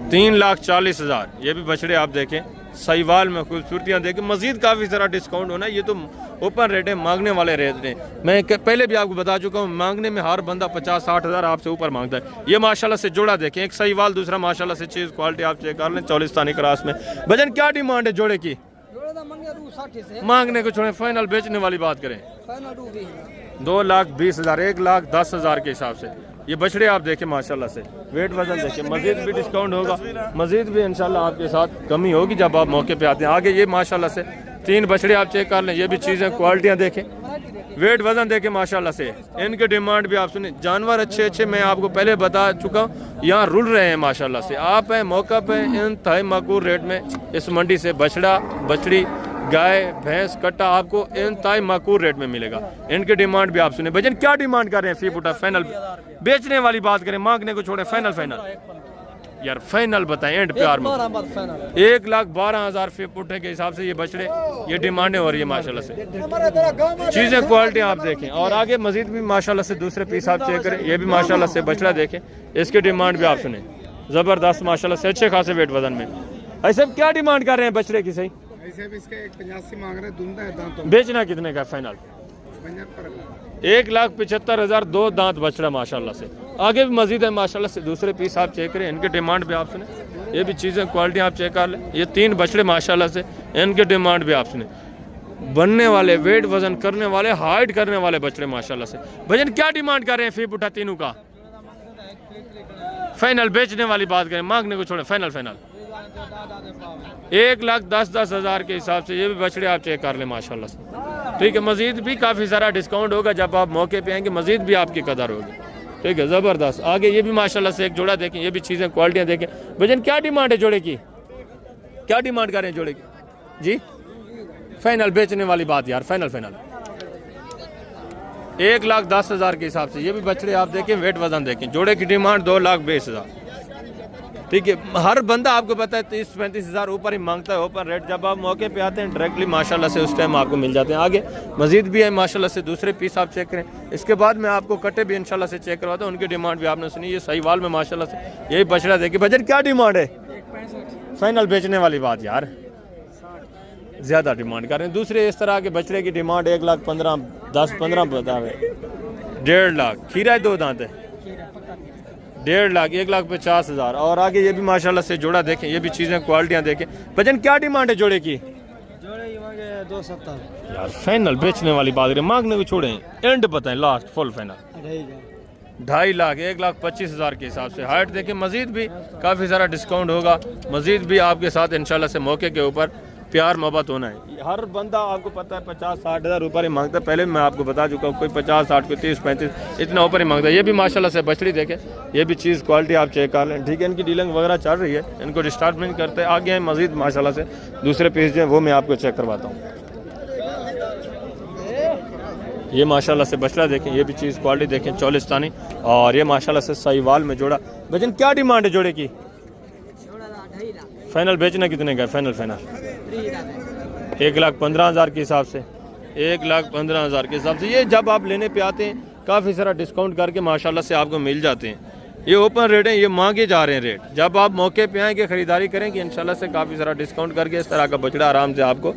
3,40,000। ये भी बछड़े आप देखें सहीवाल में, खूबसूरतियाँ देखें। मजीद काफ़ी ज़रा डिस्काउंट होना है। ये तो ओपन रेट है, मांगने वाले रेट हैं। मैं पहले भी आपको बता चुका हूँ, मांगने में हर बंदा 50-60,000 आपसे ऊपर मांगता है। ये माशाल्लाह से जोड़ा देखें, एक सहीवाल, दूसरा माशाल्लाह से चीज़ क्वालिटी आप चेक कर लें, चौलिस्तानी क्रॉस में। भजन क्या डिमांड है जोड़े की? मांगने को छोड़ें, फाइनल बेचने वाली बात करें। 2,20,000 1,10,000 के हिसाब से ये बछड़े आप देखें माशाल्लाह से। वेट वजन देखें। मजीद भी डिस्काउंट होगा, मजीद भी इंशाल्लाह आपके साथ कमी होगी जब आप मौके पे आते हैं। आगे ये माशाल्लाह से 3 बछड़े आप चेक कर लें। ये भी चीज़ें क्वालिटियाँ देखें, वेट वजन देखें माशाल्लाह से। इनके डिमांड भी आप सुने। जानवर अच्छे अच्छे मैं आपको पहले बता चुका हूँ, यहाँ रुल रहे हैं माशाल्लाह से। आप हैं मौका पे इंतहाई माकूल रेट में इस मंडी से बछड़ा, बछड़ी, गाय, भैंस, कट्टा आपको इंतहाई माकूल रेट में मिलेगा। इनकी डिमांड भी आप सुने। भजन क्या डिमांड कर रहे हैं? फी फुटा फाइनल बेचने वाली बात करें, मांगने को छोड़े। फाइनल यार फाइनल बताएं एंड प्यार में। 1,12,000 फी फुटे के हिसाब से ये बछड़े, ये डिमांडें हो रही है माशाल्लाह से। चीज़ें क्वालिटी आप देखें। और आगे मजीद भी माशाल्लाह से दूसरे पीस आप चेक करें। ये भी माशाल्लाह से बछड़ा देखें, इसकी डिमांड भी आप सुने, ज़बरदस्त माशाल्लाह से, अच्छे खासे वेट वजन में। ऐसे क्या डिमांड कर रहे हैं बछड़े की? सही ऐसे भी इसके 1,85 मांग रहे, दूंदा है दांतों में। बेचना कितने का? फाइनल 1,75,000 2 दांत बछड़ा माशाल्लाह से। आगे भी मजीद है माशाल्लाह से, दूसरे पीस आप चेक करें, इनके डिमांड भी आप सुने। ये भी चीज़ें क्वालिटी आप चेक कर लें। ये 3 बछड़े माशाल्लाह से, इनके डिमांड भी आप सुने। बनने वाले, वेट वजन करने वाले, हाइट करने वाले बछड़े माशाल्लाह से। भजन क्या डिमांड कर रहे हैं फी पुठा तीनों का? फाइनल बेचने वाली बात करें, मांगने को छोड़े। फाइनल 1,10,10,000 के हिसाब से ये भी बछड़े आप चेक कर लें माशाल्लाह से। ठीक है, मज़ीद भी काफ़ी सारा डिस्काउंट होगा जब आप मौके पे आएंगे, मज़ीद भी आपकी कदर होगी। ठीक है, ज़बरदस्त। आगे ये भी माशाल्लाह से एक जोड़ा देखें, ये भी चीज़ें क्वालिटियाँ देखें। भजन क्या डिमांड है जोड़े की, क्या डिमांड करें जोड़े की जी? फाइनल बेचने वाली बात यार, फाइनल 1,10,000 के हिसाब से ये भी बछड़े आप देखें, वेट वजन देखें। जोड़े की डिमांड 2,20,000। ठीक है, हर बंदा आपको पता है 30-35 हज़ार ऊपर ही मांगता है ओपन रेट। जब आप मौके पे आते हैं डायरेक्टली माशाल्लाह से उस टाइम आपको मिल जाते हैं। आगे मजीद भी है माशाल्लाह से, दूसरे पीस आप चेक करें। इसके बाद मैं आपको कटे भी इंशाल्लाह से चेक करवाता हूँ, उनकी डिमांड भी आपने सुनी। ये सहीवाल में माशाल्लाह से यही बछड़ा देखिए। भजन क्या डिमांड है? फाइनल बेचने वाली बात यार, ज़्यादा डिमांड कर रहे हैं। दूसरे इस तरह के बछड़े की डिमांड 1,15,000, 10-15 बता रहे, 1.5 लाख। खीरा है 2 दांत है, 1.5 लाख, 1,50,000। और आगे ये भी माशाल्लाह से जोड़ा देखें, ये भी चीज़ें क्वालिटियाँ देखें। भजन क्या डिमांड है जोड़े की? जोड़े की मांगे 270 यार फाइनल बेचने वाली बात करें, मांगने को छोड़ें, एंड बताएं लास्ट फुल फाइनल 2.5 लाख, 1,25,000 के हिसाब से। हाइट देखें, मजीद भी काफ़ी सारा डिस्काउंट होगा, मजीद भी आपके साथ इंशाल्लाह से मौके के ऊपर प्यार मोहब्बत होना है। हर बंदा आपको पता है 50-60 हज़ार ऊपर ही मांगता है। पहले मैं आपको बता चुका हूँ, कोई 50-60, कोई 30-35 इतना ऊपर ही मांगता है। ये भी माशाल्लाह से बछड़ी देखें, ये भी चीज़ क्वालिटी आप चेक कर लें। ठीक है, इनकी डीलिंग वगैरह चल रही है, इनको डिस्टार्टमेंट करते हैं। आगे हैं मजीद माशाल्लाह से दूसरे पीस जो है वो मैं आपको चेक करवाता हूँ। ये माशाल्लाह से बछड़ा देखें, ये भी चीज़ क्वालिटी देखें, चौलिस्तानी। और ये माशाल्लाह से साहिवाल में जोड़ा। भजन क्या डिमांड है जोड़े की? फाइनल बेचना कितने का? फाइनल 1,15,000 के हिसाब से, 1,15,000 के हिसाब से। ये जब आप लेने पे आते हैं काफ़ी सारा डिस्काउंट करके माशाल्लाह से आपको मिल जाते हैं। ये ओपन रेट हैं, ये मांगे जा रहे हैं रेट। जब आप मौके पे आएंगे, ख़रीदारी करेंगे इंशाल्लाह से काफ़ी सारा डिस्काउंट करके इस तरह का बछड़ा आराम से आपको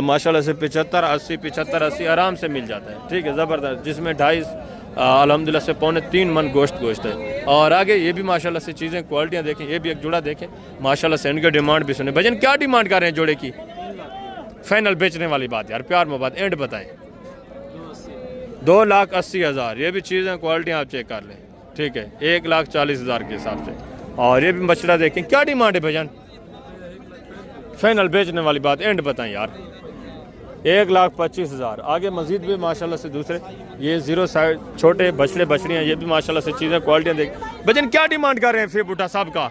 माशाल्लाह से 75-80 आराम से मिल जाता है। ठीक है, ज़बरदस्त। जिसमें 2.5 अल्हम्दुलिल्लाह से 2.25 मन गोश्त है। और आगे ये भी माशाल्लाह से चीज़ें क्वालिटियाँ देखें, ये भी एक जोड़ा देखें माशाल्लाह से। इनके डिमांड भी सुने। भजन क्या डिमांड कर रहे हैं जोड़े की? फाइनल बेचने वाली बात यार, प्यार मोहब्बत एंड बताएं। 2,80,000। ये भी चीज़ें क्वालिटियाँ आप चेक कर लें। ठीक है, 1,40,000 के हिसाब से। और ये भी बछड़ा देखें, क्या डिमांड है भजन? फाइनल बेचने वाली बात एंड बताएं यार, 1,25,000। आगे मजीद भी माशाल्लाह से दूसरे ये 0 साइड छोटे बछड़े बछड़ियाँ, ये भी माशाल्लाह से चीज़ें क्वालिटियाँ देख। भजन क्या डिमांड कर रहे हैं फिर बुढ़ा साहब का?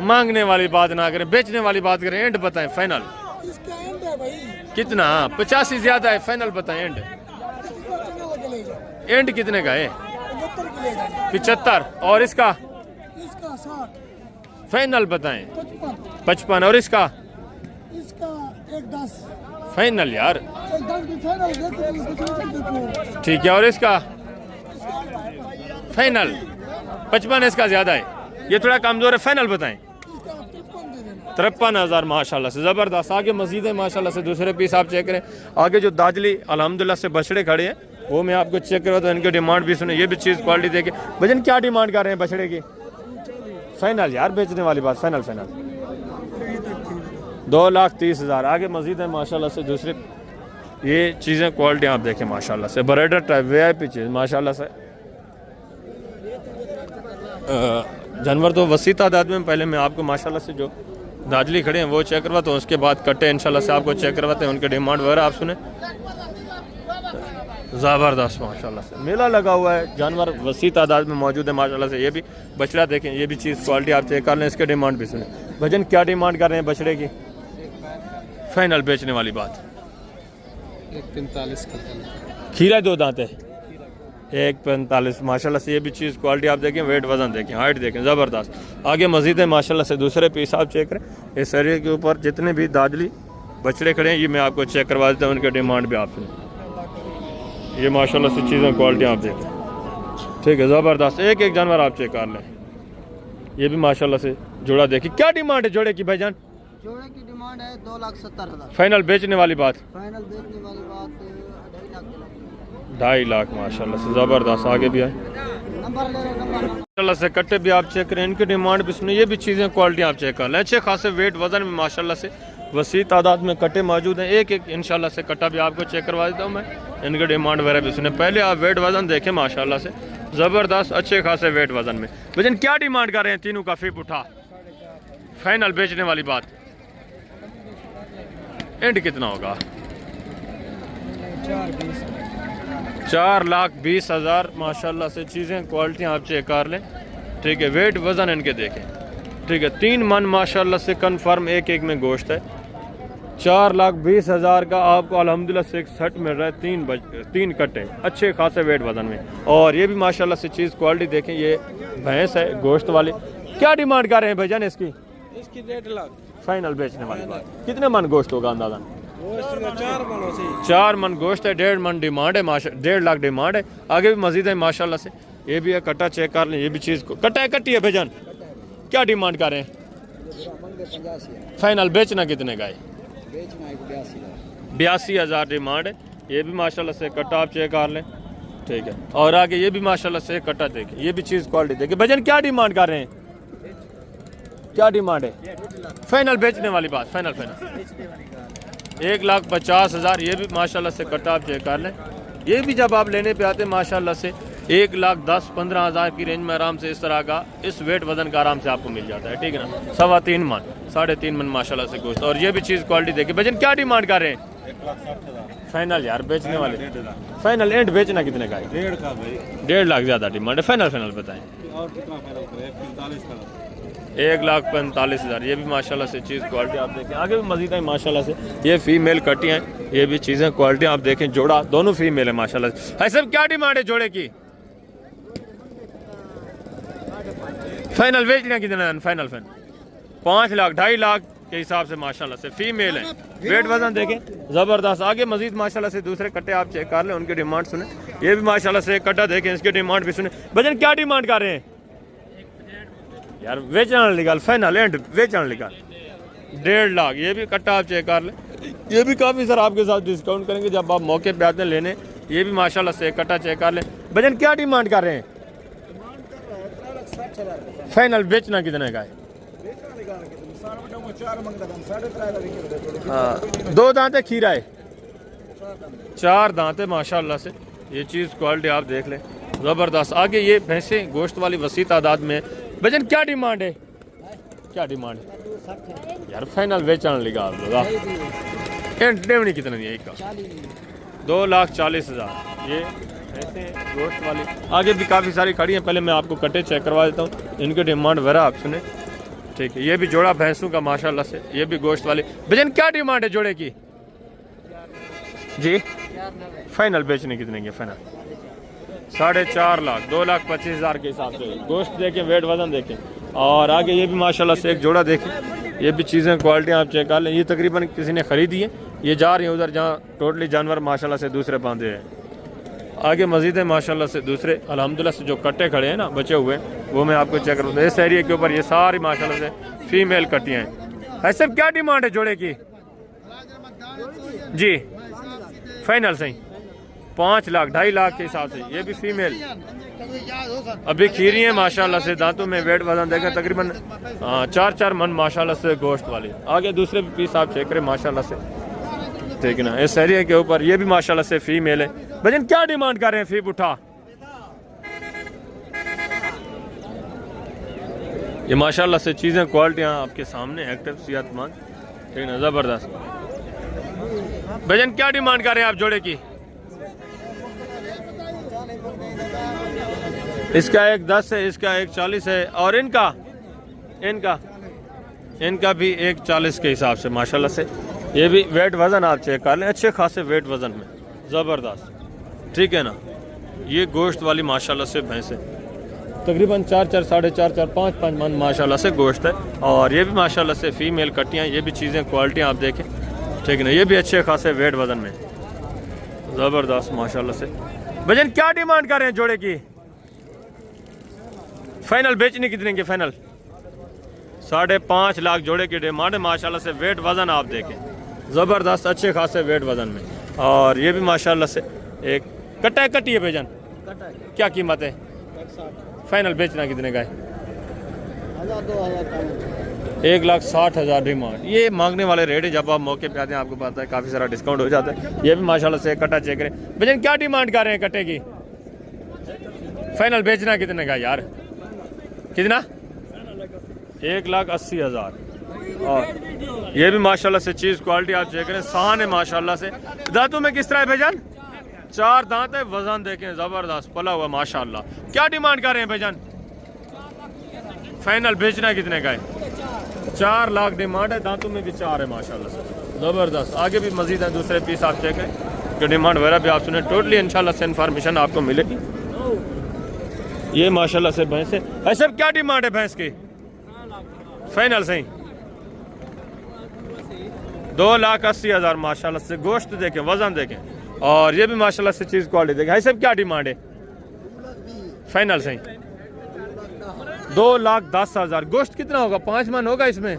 मांगने वाली बात ना करें, बेचने वाली बात करें, एंड बताएं फाइनल। इसका एंड है भाई, कितना? 85 ज़्यादा है, फाइनल बताएं एंड। एंड कितने का है? 75। और इसका 60, फाइनल बताएं। 55। और इसका 1,10 फाइनल यार। 1,10 भी फाइनल देखो। ठीक है, और इसका फाइनल 55। इसका ज़्यादा है, ये थोड़ा कमज़ोर है, फाइनल बताएं। 53,000 माशाल्लाह से, ज़बरदस्त। आगे मज़ीद है माशाल्लाह से, दूसरे पीस आप चेक करें। आगे जो दाजली अल्हम्दुलिल्लाह से बछड़े खड़े हैं वो मैं आपको चेक करवा तो इनकी डिमांड भी सुने। ये भी चीज़ क्वालिटी देखे। भजन क्या डिमांड कर रहे हैं बछड़े की? फाइनल यार बेचने वाली बात, फाइनल 2,30,000। आगे मज़ीद है माशाल्लाह से दूसरे। ये चीज़ें क्वालिटी आप देखें माशाल्लाह से, ब्राइडर टाइप VIP चीज़ माशाल्लाह से। जानवर तो वसी तादाद में। पहले मैं आपको माशाल्लाह से जो दाजली खड़े हैं वो चेक करवाता हूँ, उसके बाद कट्टे इंशाल्लाह से आपको चेक करवाते हैं, उनके डिमांड वगैरह आप सुने। ज़बरदस्त माशाल्लाह से मेला लगा हुआ है, जानवर वसी तादाद में मौजूद है माशाल्लाह से। ये भी बछड़ा देखें, ये भी चीज़ क्वालिटी आप चेक कर लें, इसके डिमांड भी सुने। भजन क्या डिमांड कर रहे हैं बछड़े की? फाइनल बेचने वाली बात 1,45 का। खीरा 2 दांत है, 1,45 माशाल्लाह से। ये भी चीज़ क्वालिटी आप देखें, वेट वजन देखें, हाइट देखें, ज़बरदस्त। आगे मज़ीद है माशाल्लाह से दूसरे पीस आप चेक करें। इस एरिया के ऊपर जितने भी दादली बछड़े खड़े हैं ये मैं आपको चेक करवा देता हूँ, उनके डिमांड भी आप सुने। ये माशाल्लाह से चीज़ें क्वालिटी आप देखें। ठीक है, ज़बरदस्त। एक एक जानवर आप चेक कर लें। ये भी माशाल्लाह से जोड़ा देखिए। क्या डिमांड है जोड़े की भाईजान? जोड़े की डिमांड है 2,70,000। फाइनल बेचने वाली बात? फाइनल बेचने वाली बात 2.5 लाख माशाल्लाह से, ज़बरदस्त। आगे भी आए नंबर ले नंबर माशाल्लाह से। कट्टे भी आप चेक करें, इनकी डिमांड भी सुनिए। ये भी चीज़ें क्वालिटी आप चेक कर लें। अच्छे खासे वेट वजन में माशाल्लाह से वसी तादाद में कट्टे मौजूद हैं। एक एक इंशाल्लाह से कट्टा भी आपको चेक करवा देता हूँ मैं, इनकी डिमांड वगैरह भी सुने। पहले आप वेट वजन देखें माशाल्लाह से, ज़बरदस्त अच्छे खासे वेट वजन में। वजन क्या डिमांड कर रहे हैं तीनों का? फी पुठा फाइनल बेचने वाली बात, एंड कितना होगा? 4,20,000 माशाल्लाह से। चीज़ें क्वालिटी आप चेक कर लें, ठीक है। वेट वज़न इनके देखें, ठीक है। 3 मन माशाल्लाह से कन्फर्म एक एक में गोश्त है। 4,20,000 का आपको अल्हम्दुलिल्लाह से एक सेट मिल रहा है। 3 कट्टे अच्छे खासे वेट वज़न में। और ये भी माशाल्लाह से चीज़ क्वालिटी देखें, ये भैंस है गोश्त वाली। क्या डिमांड कर रहे हैं भाईजान इसकी? 1.5 लाख फाइनल बेचने वाली बात। कितने मन गोश्त होगा अंदाज़ा? 4 मन गोश्त है, 1.5 मन डिमांड है, 1.5 लाख डिमांड है। आगे भी मजीद है माशाल्लाह से। ये भी है कट्टा, चेक कर लें। ये भी चीज़ कट्टा है, कट्टी है भाईजान। क्या डिमांड कर रहे हैं? फाइनल बेचना कितने का है? 82,000 डिमांड है। ये भी माशाल्लाह से कट्टा आप चेक कर लें, ठीक है। और आगे ये भी माशाल्लाह से कट्टा देखें, ये भी चीज़ क्वालिटी देखें। भाईजान क्या डिमांड कर रहे हैं? क्या डिमांड है? फाइनल बेचने वाली बात, फाइनल 1,50,000। ये भी माशाल्लाह से कट्टा आप चेक कर लें। ये भी जब आप लेने पे आते हैं माशाल्लाह से 1,10,15,000 की रेंज में आराम से इस तरह का इस वेट वजन का आराम से आपको मिल जाता है, ठीक है ना। 3.25 मन 3.5 मन माशाल्लाह से गोश्त। और ये भी चीज़ क्वालिटी देखिए। भाईजान क्या डिमांड कर रहे हैं? 1,60,000 फाइनल यार बेचने वाले, फाइनल एंड बेचना कितने का है? 1.5 लाख ज़्यादा डिमांड है। फाइनल बताएं। और कितना फाइनल करें? 45 का 1,45,000। ये भी माशाल्लाह से चीज़ क्वालिटी आप देखें। आगे भी मजीद है माशाल्लाह से। ये फीमेल कटी हैं, ये भी चीज़ें क्वालिटी आप देखें। जोड़ा दोनों फीमेल है माशाल्लाह से। है सब क्या डिमांड है जोड़े की? फाइनल बेचना कितना? फाइनल 5 लाख 2.5 लाख के हिसाब से माशाल्लाह से फीमेल है। वेट वजन देखें ज़बरदस्त। आगे मजीद माशाल्लाह से दूसरे कट्टे आप चेक कर लें, उनकी डिमांड सुने। ये भी माशाल्लाह से कट्टा देखें, इसकी डिमांड भी सुने। भजन क्या डिमांड कर रहे हैं यार? बेचना निकाल, फाइनल एंड बेचना निकाल 1.5 लाख। ये भी कट्टा आप चेक कर लें। ये भी काफ़ी सर आपके साथ डिस्काउंट करेंगे जब आप मौके पे आते हैं लेने। ये भी माशाल्लाह से कट्टा चेक कर लें। भजन क्या डिमांड कर रहे हैं? फाइनल बेचना कितने का है? हाँ 2 दांते खीरा है, 4 दांते माशाल्लाह से। ये चीज़ क्वालिटी आप देख लें ज़बरदस्त। आगे ये भैंसे गोश्त वाली वसी तादाद में। भजन क्या डिमांड है? क्या डिमांड है यार? फाइनल बेचना लगा कितना नहीं है? 2,40,000। ये ऐसे गोश्त वाली। आगे भी काफ़ी सारी खड़ी हैं, पहले मैं आपको कट्टे चेक करवा देता हूँ, इनके डिमांड वगैरह आप सुने, ठीक है। ये भी जोड़ा भैंसों का माशाल्लाह से। ये भी गोश्त वाली। भजन क्या डिमांड है जोड़े की जी? फाइनल बेचने कितने की? फाइनल 4.5 लाख 2,25,000 के हिसाब से। गोश्त देखें, वेट वजन देखें। और आगे ये भी माशाल्लाह से एक जोड़ा देखें। ये भी चीज़ें क्वालिटी आप चेक कर लें। ये तकरीबन किसी ने ख़रीदी है, ये जा रही है उधर जहाँ टोटली जानवर माशाल्लाह से दूसरे बांधे हैं। आगे मजीद है माशाल्लाह से दूसरे अल्हम्दुलिल्लाह से जो कट्टे खड़े हैं ना बचे हुए, वो मैं आपको चेक करूँ। इस एरिया के ऊपर ये सारी माशाल्लाह से फीमेल कट्टियाँ हैं। ऐसे क्या डिमांड है जोड़े की जी? फाइनल सही 5 लाख 2.5 लाख के हिसाब से। ये भी फीमेल अभी खीरी है माशाल्लाह से। दांतों में वेट वजन देखें तकरीबन 4 मन माशाल्लाह से गोश्त वाली। आगे दूसरे भी पीस आप चेक करें माशाल्लाह से, ठीक है ना। इस एरिया के ऊपर ये भी माशाल्लाह से फीमेल है। भजन क्या डिमांड कर रहे हैं? फी उठा ये माशाल्लाह से चीज़ें क्वालिटियाँ आपके सामने एक्टिव सेहतमंद, ठीक है, ज़बरदस्त। भजन क्या डिमांड कर रहे हैं आप जोड़े की? इसका एक 10 है, इसका एक 40 है, और इनका भी एक 40 के हिसाब से माशाल्लाह से। ये भी वेट वज़न आप चेक कर लें, अच्छे खासे वेट वज़न में, ज़बरदस्त, ठीक है ना। ये गोश्त वाली माशाल्लाह से भैंस है, तकरीबन 4 साढ़े 4 5 मन माशाल्लाह से गोश्त है। और ये भी माशाल्लाह से फीमेल कट्टियाँ। ये भी चीज़ें क्वालिटियाँ आप देखें, ठीक है ना। ये भी अच्छे खासे वेट वज़न में, ज़बरदस्त माशाल्लाह से। भजन क्या डिमांड कर रहे हैं जोड़े की? फाइनल बेचने कितने के? फाइनल 5.5 लाख जोड़े की डिमांड है माशाल्लाह से। वेट वज़न आप देखें ज़बरदस्त, अच्छे खासे वेट वज़न में। और ये भी माशाल्लाह से एक कट्टी है भजन। क्या कीमत है? फाइनल बेचना कितने का है? 1,60,000 डिमांड। ये मांगने वाले रेट है, जब आप मौके पे आते हैं आपको पता है काफ़ी सारा डिस्काउंट हो जाता है। ये भी माशाल्लाह से कट्टा चेक करें। भजन क्या डिमांड कर रहे हैं कट्टे की? फाइनल बेचना कितने का यार? कितना? 1,80,000। और ये भी माशाल्लाह से चीज़ क्वालिटी आप चेक करें, शान है माशाल्लाह से। दांतों में किस तरह है भाईजान? 4 दांत है, वजन देखें ज़बरदस्त पला हुआ माशाल्लाह। क्या डिमांड कर रहे हैं भाईजान? फाइनल बेचना कितने का है? 4 लाख डिमांड है, दांतों में भी 4 है माशाल्लाह से ज़बरदस्त। आगे भी मजीद है दूसरे पीस आप चेक करें, जो डिमांड वगैरह भी आप सुने, टोटली इंशाल्लाह से इन्फॉर्मेशन आपको मिलेगी। ये माशाल्लाह से भैंस है। ऐसा क्या डिमांड है भैंस की? फाइनल सही 2,80,000 माशाल्लाह से। गोश्त देखें, वजन देखें, और ये भी माशाल्लाह से चीज़ क्वालिटी देखें। ऐसा क्या डिमांड है? फाइनल सही 2,10,000। गोश्त कितना होगा? 5 मन होगा इसमें?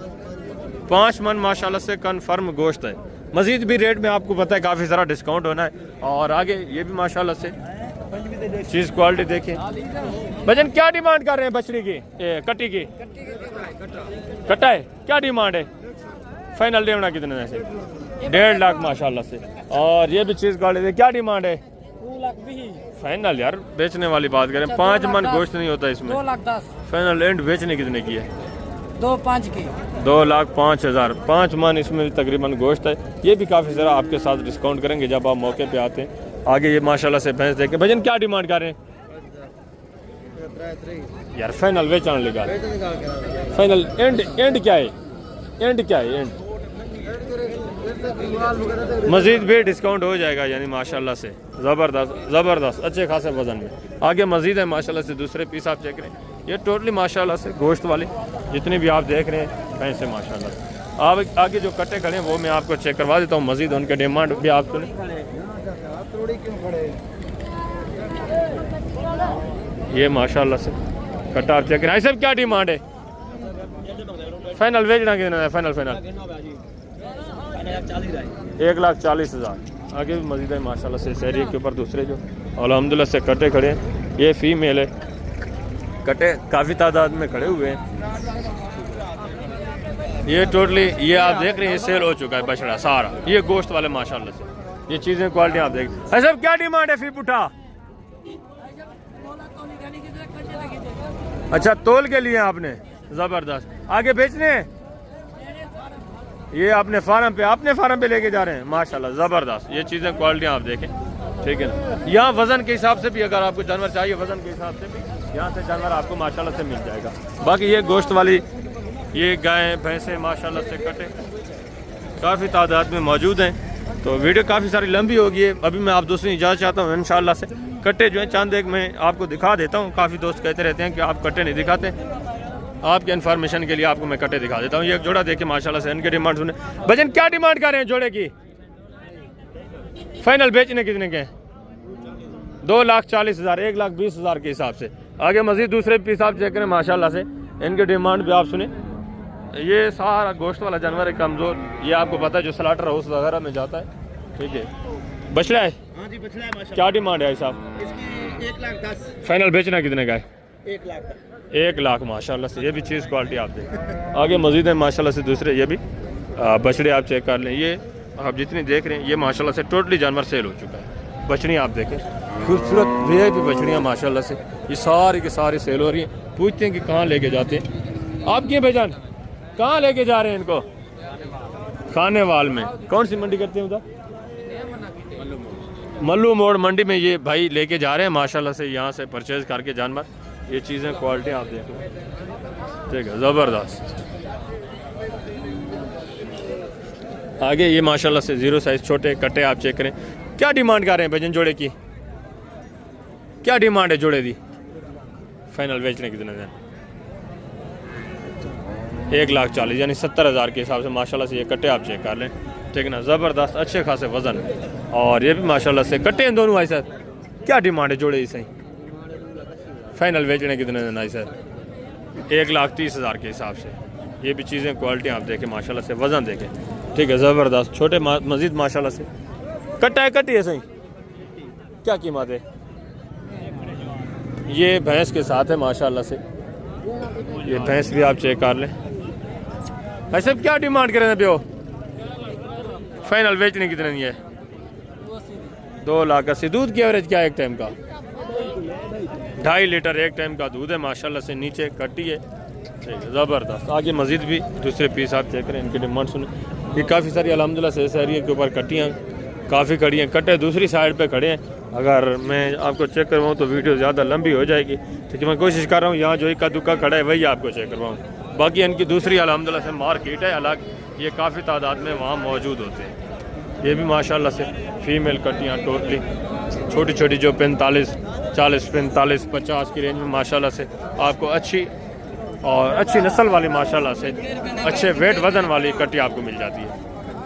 5 मन माशाल्लाह से कन्फर्म गोश्त है। मजीद भी रेट में आपको पता है काफ़ी सारा डिस्काउंट होना है। और आगे ये भी माशाल्लाह से चीज़ क्वालिटी देखिए। भजन क्या डिमांड कर रहे हैं बछड़ी की? कट्टी की? कट्टा है, क्या डिमांड है? फाइनल देना कितने में से? 1.5 लाख माशाल्लाह से। और ये भी चीज़ क्वालिटी, क्या डिमांड है? 2 लाख भी फाइनल यार बेचने वाली बात करें, 5 मन गोश्त नहीं होता इसमें। 2,10,000 फाइनल एंड बेचने कितने की है? 2,5 की 2,05,000। 5 मन इसमें तकरीबन गोश्त है। ये भी काफ़ी सारा आपके साथ डिस्काउंट करेंगे जब आप मौके पे आते हैं। आगे ये माशाल्लाह से भैंस देखें। भजन क्या डिमांड कर रहे हैं यार? फाइनल बेचने लगा। फाइनल एंड क्या है? एंड क्या है? एंड मजीद भी डिस्काउंट हो जाएगा यानी माशाल्लाह से ज़बरदस्त अच्छे खासे वजन में। आगे मजीद है माशाल्लाह से दूसरे पीस आप चेक करें। ये टोटली माशाल्लाह से गोश्त वाले जितने भी आप देख रहे हैं भैंस से माशाल्लाह से। आप आगे जो कट्टे खड़े हैं वो मैं आपको चेक करवा देता हूँ, मजीद उनके डिमांड भी आप सुने। ये माशाल्लाह से कट्टा आप चेक करें। सब क्या डिमांड है? फाइनल बेचना कितना है? फाइनल 1,40,000। आगे भी मजीद है माशाल्लाह से। शहरी के ऊपर दूसरे जो अल्हम्दुलिल्लाह से कट्टे खड़े हैं, ये फीमेल है। कट्टे काफ़ी तादाद में खड़े हुए हैं। ये टोटली ये आप देख रहे हैं, सेल हो चुका है बछड़ा सारा। ये गोश्त वाले माशाल्लाह से ये चीज़ें क्वालिटी आप देख। ऐसा क्या डिमांड है? फी पुठा अच्छा तोल के लिए आपने, ज़बरदस्त। आगे बेचने ये अपने फार्म पे लेके जा रहे हैं माशाल्लाह ज़बरदस्त। ये चीज़ें क्वालिटी आप देखें, ठीक है ना। यहाँ वज़न के हिसाब से भी अगर आपको जानवर चाहिए, वज़न के हिसाब से भी यहाँ से जानवर आपको माशाल्लाह से मिल जाएगा। बाकी ये गोश्त वाली ये गायें भैंसें माशाल्लाह से कटे काफ़ी तादाद में मौजूद हैं। तो वीडियो काफ़ी सारी लंबी होगी है। अभी मैं आप दोस्तों से इजाज़त चाहता हूँ इंशाल्लाह से। कट्टे जो हैं चांद एक मैं आपको दिखा देता हूँ। काफ़ी दोस्त कहते रहते हैं कि आप कट्टे नहीं दिखाते, आपके इन्फॉर्मेशन के लिए आपको मैं कट्टे दिखा देता हूँ। ये एक जोड़ा देखिए माशाल्लाह से, इनके डिमांड सुने। भजन क्या डिमांड कर रहे हैं जोड़े की? फाइनल बेचने कितने के? 2,40,000 1,20,000 के हिसाब से। आगे मजीद दूसरे पीस आप चेक करें माशाल्लाह से, इनके डिमांड भी आप सुने। ये सारा गोश्त वाला जानवर है कमज़ोर, ये आपको पता है जो स्लाटर हाउस वगैरह में जाता है, ठीक है। बछड़ा है? हाँ जी बछड़ा है माशाल्लाह। क्या डिमांड है साहब? इसकी 1,10,000। फाइनल बेचना कितने का है? 1 लाख तक। 1 लाख माशाल्लाह से। ये भी चीज़ क्वालिटी आप देखें। आगे मजीद है माशाल्लाह से दूसरे, ये भी बछड़े आप चेक कर लें। ये आप जितनी देख रहे हैं ये माशाल्लाह से टोटली जानवर सेल हो चुका है। बछड़ियाँ आप देखें, खूबसूरत वे भी बछड़ियाँ माशाल्लाह से, ये सारी की सारी सेल हो रही हैं। पूछते हैं कि कहाँ लेके जाते हैं आप? क्यों भाईजान कहाँ लेके जा रहे हैं इनको? खानेवाल में। कौन सी मंडी करते हैं उधर? मल्लू मोड़ मंडी में ये भाई लेके जा रहे हैं माशाल्लाह से, यहाँ से परचेज करके जानवर। ये चीज़ें क्वालिटी आप देख लो, ठीक है, ज़बरदस्त। आगे ये माशाल्लाह से 0 साइज़ छोटे कट्टे आप चेक करें। क्या डिमांड कर रहे हैं भजन जोड़े की? क्या डिमांड है जोड़े दी? फाइनल बेचने कितने दिन? 1,40,000 यानी 70,000 के हिसाब से माशाल्लाह से ये कट्टे आप चेक कर लें, ठीक है ना। ज़बरदस्त अच्छे खासे वज़न है। और ये भी माशाल्लाह से कट्टे हैं दोनों भाई सर। क्या डिमांड है जोड़े सही? फाइनल बेचने कितने दिन आई सर? 1,30,000 के हिसाब से। ये भी चीज़ें क्वालिटी आप देखें माशाल्लाह से, वज़न देखें, ठीक है, ज़बरदस्त। छोटे मज़ीद माशाल्लाह से कट्टा है, कट्टी है सही। क्या कीमत है? ये भैंस के साथ है माशाल्लाह से। ये भैंस भी आप चेक कर लें। ऐसे क्या डिमांड करें भैया? फाइनल बेचने कितने नहीं है? 2,80,000। दूध की एवरेज क्या है एक टाइम का? 2.5 लीटर एक टाइम का दूध है माशाल्लाह से, नीचे कट्टी है, ठीक है, ज़बरदस्त। आगे मज़ीद भी दूसरे पीस आप चेक करें, इनकी डिमांड सुने। ये काफ़ी सारी अल्हम्दुलिल्लाह से इस एरिया के ऊपर कट्टियाँ काफ़ी खड़ी हैं, कट्टे दूसरी साइड पे खड़े हैं। अगर मैं आपको चेक करवाऊँ तो वीडियो ज़्यादा लंबी हो जाएगी, लेकिन मैं कोशिश कर रहा हूँ यहाँ जो इक्का दुक्का खड़ा है वही आपको चेक करवाऊँ। बाकी इनकी दूसरी अल्हम्दुलिल्लाह से मार्केट है अलग, ये काफ़ी तादाद में वहाँ मौजूद होते हैं। ये भी माशाल्लाह से फीमेल कट्टियाँ टोटली छोटी छोटी जो 45, 40, 45, 50 की रेंज में माशाल्लाह से आपको अच्छी और अच्छी नस्ल वाली माशाल्लाह से अच्छे वेट वज़न वाली कट्टी आपको मिल जाती है,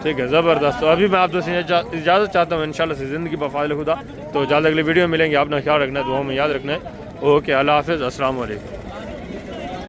ठीक है, ज़बरदस्त। तो अभी मैं आप दोस्तों से इजाज़त चाहता हूँ इंशाल्लाह से ज़िंदगी बफ़ाज़िल खुदा। तो जल्द अगली वीडियो में मिलेंगे, अपना ख्याल रखना है, दुआ में याद रखना है। ओके, अल्लाह हाफ़िज़, अस्सलाम वालेकुम।